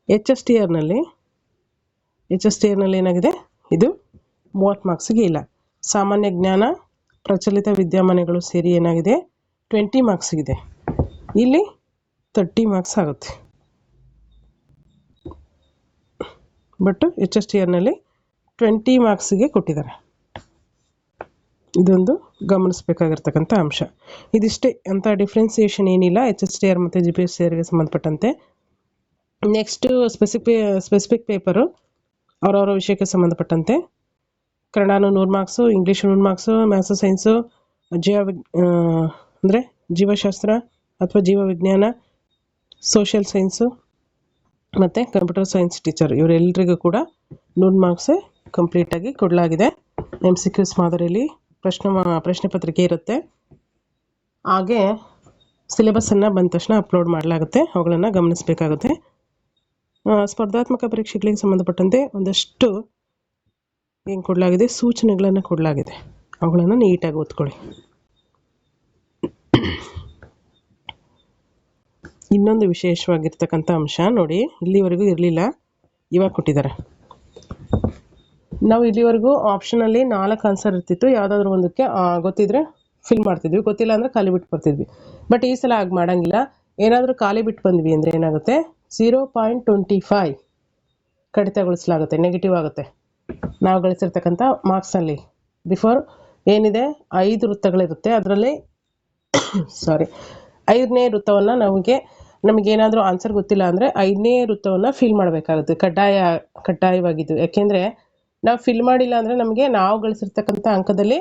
HSTRನಲ್ಲಿ ಏನಾಗಿದೆ, ಇದು 30 ಮಾರ್ಕ್ಸಿಗೆ ಇಲ್ಲ. ಸಾಮಾನ್ಯ ಜ್ಞಾನ ಪ್ರಚಲಿತ ವಿದ್ಯಮಾನಗಳು ಸೇರಿ ಏನಾಗಿದೆ, 20 ಮಾರ್ಕ್ಸಿಗಿದೆ. ಇಲ್ಲಿ 30 ಮಾರ್ಕ್ಸ್ ಆಗುತ್ತೆ. ಬಟ್ HSTRನಲ್ಲಿ 20 ಮಾರ್ಕ್ಸಿಗೆ ಕೊಟ್ಟಿದ್ದಾರೆ. ಇದೊಂದು ಗಮನಿಸಬೇಕಾಗಿರ್ತಕ್ಕಂಥ ಅಂಶ. ಇದಿಷ್ಟೇ, ಅಂತ ಡಿಫ್ರೆನ್ಸಿಯೇಷನ್ ಏನಿಲ್ಲ HSTR ಮತ್ತು GPSTRಗೆ ಸಂಬಂಧಪಟ್ಟಂತೆ. ನೆಕ್ಸ್ಟು ಸ್ಪೆಸಿಫಿಕ್ ಪೇಪರು ಅವರವರ ವಿಷಯಕ್ಕೆ ಸಂಬಂಧಪಟ್ಟಂತೆ. ಕನ್ನಡನೂ 100 marks, English 100 marks, maths science, ಅಂದರೆ ಜೀವಶಾಸ್ತ್ರ ಅಥವಾ ಜೀವವಿಜ್ಞಾನ, ಸೋಷಿಯಲ್ ಸೈನ್ಸು ಮತ್ತು ಕಂಪ್ಯೂಟರ್ ಸೈನ್ಸ್ ಟೀಚರ್, ಇವರೆಲ್ಲರಿಗೂ ಕೂಡ 100 ಮಾರ್ಕ್ಸೇ ಕಂಪ್ಲೀಟಾಗಿ ಕೊಡಲಾಗಿದೆ. MCQs ಮಾದರಿಯಲ್ಲಿ ಪ್ರಶ್ನೆ ಪತ್ರಿಕೆ ಇರುತ್ತೆ. ಹಾಗೆ ಸಿಲೆಬಸ್ಸನ್ನು ಬಂದ ತಕ್ಷಣ ಅಪ್ಲೋಡ್ ಮಾಡಲಾಗುತ್ತೆ, ಅವುಗಳನ್ನು ಗಮನಿಸಬೇಕಾಗುತ್ತೆ. ಸ್ಪರ್ಧಾತ್ಮಕ ಪರೀಕ್ಷೆಗಳಿಗೆ ಸಂಬಂಧಪಟ್ಟಂತೆ ಒಂದಷ್ಟು ಏನು ಕೊಡಲಾಗಿದೆ, ಸೂಚನೆಗಳನ್ನು ಕೊಡಲಾಗಿದೆ, ಅವುಗಳನ್ನು ನೀಟಾಗಿ ಓದ್ಕೊಳ್ಳಿ. ಇನ್ನೊಂದು ವಿಶೇಷವಾಗಿರ್ತಕ್ಕಂಥ ಅಂಶ ನೋಡಿ, ಇಲ್ಲಿವರೆಗೂ ಇರಲಿಲ್ಲ, ಇವಾಗ ಕೊಟ್ಟಿದ್ದಾರೆ. ನಾವು ಇಲ್ಲಿವರೆಗೂ ಆಪ್ಷನಲ್ಲಿ 4 ಆನ್ಸರ್ ಇರ್ತಿತ್ತು. ಯಾವುದಾದ್ರೂ ಒಂದಕ್ಕೆ ಗೊತ್ತಿದ್ರೆ ಫಿಲ್ ಮಾಡ್ತಿದ್ವಿ, ಗೊತ್ತಿಲ್ಲ ಅಂದರೆ ಖಾಲಿ ಬಿಟ್ಟು ಬರ್ತಿದ್ವಿ. ಬಟ್ ಈ ಸಲ ಆಗ ಮಾಡೋಂಗಿಲ್ಲ. ಏನಾದರೂ ಖಾಲಿ ಬಿಟ್ಟು ಬಂದ್ವಿ ಅಂದರೆ ಏನಾಗುತ್ತೆ, 0.25 ಕಡಿತಗೊಳಿಸಲಾಗುತ್ತೆ, ನೆಗೆಟಿವ್ ಆಗುತ್ತೆ ನಾವು ಗಳಿಸಿರ್ತಕ್ಕಂಥ ಮಾರ್ಕ್ಸಲ್ಲಿ. ಬಿಫೋರ್ ಏನಿದೆ 5 ವೃತ್ತಗಳಿರುತ್ತೆ, ಅದರಲ್ಲಿ 5ನೇ ವೃತ್ತವನ್ನು ನಮಗೇನಾದರೂ ಆನ್ಸರ್ ಗೊತ್ತಿಲ್ಲ ಅಂದರೆ 5ನೇ ವೃತ್ತವನ್ನು ಫಿಲ್ ಮಾಡಬೇಕಾಗುತ್ತೆ, ಕಡ್ಡಾಯವಾಗಿದ್ದು. ಯಾಕೆಂದರೆ ನಾವು ಫಿಲ್ ಮಾಡಿಲ್ಲ ಅಂದರೆ ನಮಗೆ ನಾವು ಗಳಿಸಿರ್ತಕ್ಕಂಥ ಅಂಕದಲ್ಲಿ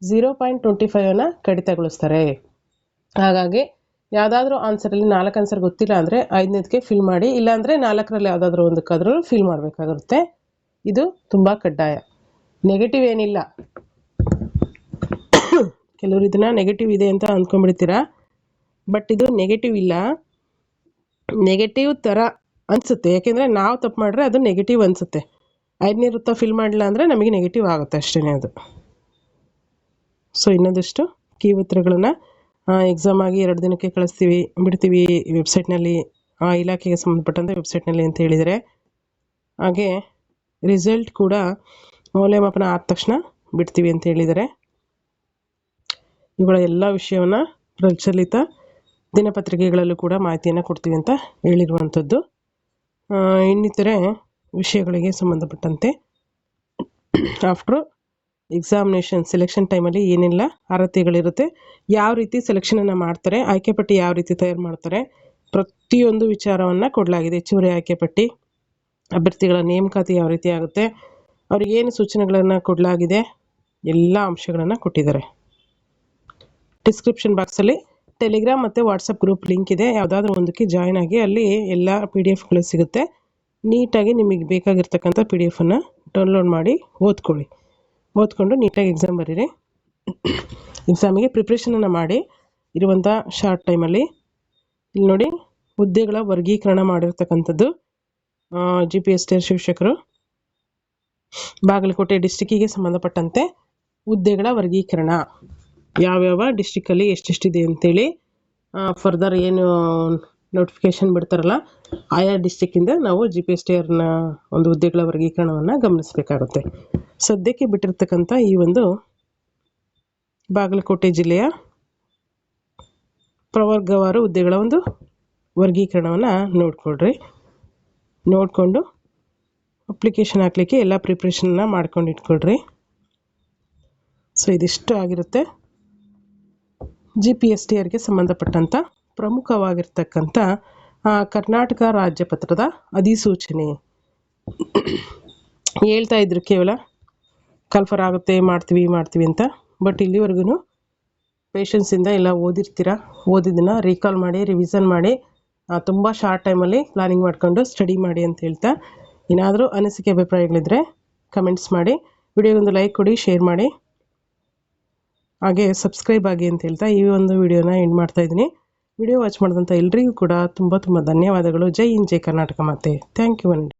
0.25 ಕಡಿತಗೊಳಿಸ್ತಾರೆ. ಹಾಗಾಗಿ ಯಾವುದಾದ್ರೂ ಆನ್ಸರಲ್ಲಿ 4 ಆನ್ಸರ್ ಗೊತ್ತಿಲ್ಲ ಅಂದರೆ 5ನೇದಕ್ಕೆ ಫಿಲ್ ಮಾಡಿ, ಇಲ್ಲಾಂದರೆ 4ರಲ್ಲಿ ಯಾವುದಾದ್ರೂ ಒಂದಕ್ಕಾದರೂ ಫಿಲ್ ಮಾಡಬೇಕಾಗುತ್ತೆ. ಇದು ತುಂಬ ಕಡ್ಡಾಯ. ನೆಗೆಟಿವ್ ಏನಿಲ್ಲ. ಕೆಲವರು ಇದನ್ನು ನೆಗೆಟಿವ್ ಇದೆ ಅಂತ ಅಂದ್ಕೊಂಡ್ಬಿಡ್ತೀರಾ, ಬಟ್ ಇದು ನೆಗೆಟಿವ್ ಇಲ್ಲ. ನೆಗೆಟಿವ್ ಥರ ಅನಿಸುತ್ತೆ, ಯಾಕೆಂದರೆ ನಾವು ತಪ್ಪು ಮಾಡಿದ್ರೆ ಅದು ನೆಗೆಟಿವ್ ಅನಿಸುತ್ತೆ. 5ನೇ ವೃತ್ತ ಫಿಲ್ ಮಾಡಿಲ್ಲ ಅಂದರೆ ನಮಗೆ ನೆಗೆಟಿವ್ ಆಗುತ್ತೆ, ಅಷ್ಟೇ ಅದು. ಸೊ ಇನ್ನೊಂದಷ್ಟು ಕೀ ಉತ್ತರಗಳನ್ನು ಎಕ್ಸಾಮ್ ಆಗಿ 2 ದಿನಕ್ಕೆ ಬಿಡ್ತೀವಿ ವೆಬ್ಸೈಟ್ನಲ್ಲಿ, ಆ ಇಲಾಖೆಗೆ ಸಂಬಂಧಪಟ್ಟಂತೆ ವೆಬ್ಸೈಟ್ನಲ್ಲಿ ಅಂತ ಹೇಳಿದರೆ. ಹಾಗೆ ರಿಸಲ್ಟ್ ಕೂಡ ಮೌಲ್ಯಮಾಪನ ಆದ ತಕ್ಷಣ ಬಿಡ್ತೀವಿ ಅಂತ ಹೇಳಿದ್ದಾರೆ. ಇವುಗಳ ಎಲ್ಲ ವಿಷಯವನ್ನು ಪ್ರಚಲಿತ ದಿನಪತ್ರಿಕೆಗಳಲ್ಲೂ ಕೂಡ ಮಾಹಿತಿಯನ್ನು ಕೊಡ್ತೀವಿ ಅಂತ ಹೇಳಿರುವಂಥದ್ದು. ಇನ್ನಿತರೆ ವಿಷಯಗಳಿಗೆ ಸಂಬಂಧಪಟ್ಟಂತೆ ಆಫ್ಟ್ರು ಎಕ್ಸಾಮಿನೇಷನ್ ಸೆಲೆಕ್ಷನ್ ಟೈಮಲ್ಲಿ ಏನೆಲ್ಲ ಅರ್ಹತೆಗಳಿರುತ್ತೆ, ಯಾವ ರೀತಿ ಸೆಲೆಕ್ಷನನ್ನು ಮಾಡ್ತಾರೆ, ಆಯ್ಕೆ ಪಟ್ಟಿ ಯಾವ ರೀತಿ ತಯಾರು ಮಾಡ್ತಾರೆ, ಪ್ರತಿಯೊಂದು ವಿಚಾರವನ್ನು ಕೊಡಲಾಗಿದೆ. ಹೆಚ್ಚುವರಿ ಆಯ್ಕೆ ಪಟ್ಟಿ, ಅಭ್ಯರ್ಥಿಗಳ ನೇಮಕಾತಿ ಯಾವ ರೀತಿ ಆಗುತ್ತೆ, ಅವ್ರಿಗೇನು ಸೂಚನೆಗಳನ್ನು ಕೊಡಲಾಗಿದೆ, ಎಲ್ಲ ಅಂಶಗಳನ್ನು ಕೊಟ್ಟಿದ್ದಾರೆ. ಡಿಸ್ಕ್ರಿಪ್ಷನ್ ಬಾಕ್ಸಲ್ಲಿ ಟೆಲಿಗ್ರಾಮ್ ಮತ್ತು ವಾಟ್ಸಪ್ ಗ್ರೂಪ್ ಲಿಂಕ್ ಇದೆ, ಯಾವುದಾದ್ರೂ ಒಂದಕ್ಕೆ ಜಾಯ್ನ್ ಆಗಿ ಅಲ್ಲಿ ಎಲ್ಲ PDF ಸಿಗುತ್ತೆ. ನೀಟಾಗಿ ನಿಮಗೆ ಬೇಕಾಗಿರ್ತಕ್ಕಂಥ PDF ಡೌನ್ಲೋಡ್ ಮಾಡಿ ಓದ್ಕೊಂಡು ನೀಟಾಗಿ ಎಕ್ಸಾಮ್ ಬರೀರಿ. ಎಕ್ಸಾಮಿಗೆ ಪ್ರಿಪ್ರೇಷನನ್ನು ಮಾಡಿ ಇರುವಂಥ ಶಾರ್ಟ್ ಟೈಮಲ್ಲಿ. ಇಲ್ಲಿ ನೋಡಿ, ಹುದ್ದೆಗಳ ವರ್ಗೀಕರಣ ಮಾಡಿರ್ತಕ್ಕಂಥದ್ದು GPSTR ಶಿಕ್ಷಕರು. ಬಾಗಲಕೋಟೆ ಡಿಸ್ಟಿಕ್ಕಿಗೆ ಸಂಬಂಧಪಟ್ಟಂತೆ ಹುದ್ದೆಗಳ ವರ್ಗೀಕರಣ ಯಾವ್ಯಾವ ಡಿಸ್ಟಿಕ್ಕಲ್ಲಿ ಎಷ್ಟೆಷ್ಟಿದೆ ಅಂತೇಳಿ ಫರ್ದರ್ ಏನು ನೋಟಿಫಿಕೇಷನ್ ಬಿಡ್ತಾರಲ್ಲ, ಆಯಾ ಡಿಸ್ಟಿಕ್ಕಿಂದ ನಾವು GPSTRನ ಒಂದು ಹುದ್ದೆಗಳ ವರ್ಗೀಕರಣವನ್ನು ಗಮನಿಸಬೇಕಾಗುತ್ತೆ. ಸದ್ಯಕ್ಕೆ ಬಿಟ್ಟಿರ್ತಕ್ಕಂಥ ಈ ಒಂದು ಬಾಗಲಕೋಟೆ ಜಿಲ್ಲೆಯ ಪ್ರವರ್ಗವಾರು ಹುದ್ದೆಗಳ ಒಂದು ವರ್ಗೀಕರಣವನ್ನು ನೋಡಿಕೊಂಡು ಅಪ್ಲಿಕೇಶನ್ ಹಾಕಲಿಕ್ಕೆ ಎಲ್ಲ ಪ್ರಿಪ್ರೇಷನ್ನ ಮಾಡ್ಕೊಂಡು ಇಟ್ಕೊಳ್ರಿ. ಸೊ ಇದಿಷ್ಟು ಆಗಿರುತ್ತೆ GPSTRಗೆ ಸಂಬಂಧಪಟ್ಟಂಥ ಪ್ರಮುಖವಾಗಿರ್ತಕ್ಕಂಥ ಕರ್ನಾಟಕ ರಾಜ್ಯಪತ್ರದ ಅಧಿಸೂಚನೆ. ಹೇಳ್ತಾ ಇದ್ರು ಕೇವಲ ಕನ್ಫರ್ ಆಗುತ್ತೆ ಮಾಡ್ತೀವಿ ಅಂತ. ಬಟ್ ಇಲ್ಲಿವರೆಗೂ ಪೇಷನ್ಸಿಂದ ಎಲ್ಲ ಓದಿದ್ದನ್ನು ರೀಕಾಲ್ ಮಾಡಿ ರಿವಿಷನ್ ಮಾಡಿ ತುಂಬ ಶಾರ್ಟ್ ಟೈಮಲ್ಲಿ ಪ್ಲಾನಿಂಗ್ ಮಾಡ್ಕೊಂಡು ಸ್ಟಡಿ ಮಾಡಿ ಅಂತ ಹೇಳ್ತಾ, ಏನಾದರೂ ಅನಿಸಿಕೆ ಅಭಿಪ್ರಾಯಗಳಿದ್ದರೆ ಕಮೆಂಟ್ಸ್ ಮಾಡಿ, ವಿಡಿಯೋಗೊಂದು ಲೈಕ್ ಕೊಡಿ, ಶೇರ್ ಮಾಡಿ, ಹಾಗೆ ಸಬ್ಸ್ಕ್ರೈಬ್ ಆಗಿ ಅಂತ ಹೇಳ್ತಾ ಈ ಒಂದು ವಿಡಿಯೋನ ಎಂಡ್ ಮಾಡ್ತಾಯಿದ್ದೀನಿ. ವಿಡಿಯೋ ವಾಚ್ ಮಾಡಿದಂಥ ಎಲ್ರಿಗೂ ಕೂಡ ತುಂಬ ಧನ್ಯವಾದಗಳು. ಜೈ ಹಿಂದ್, ಜೈ ಕರ್ನಾಟಕ ಮಾತೆ. Thank you.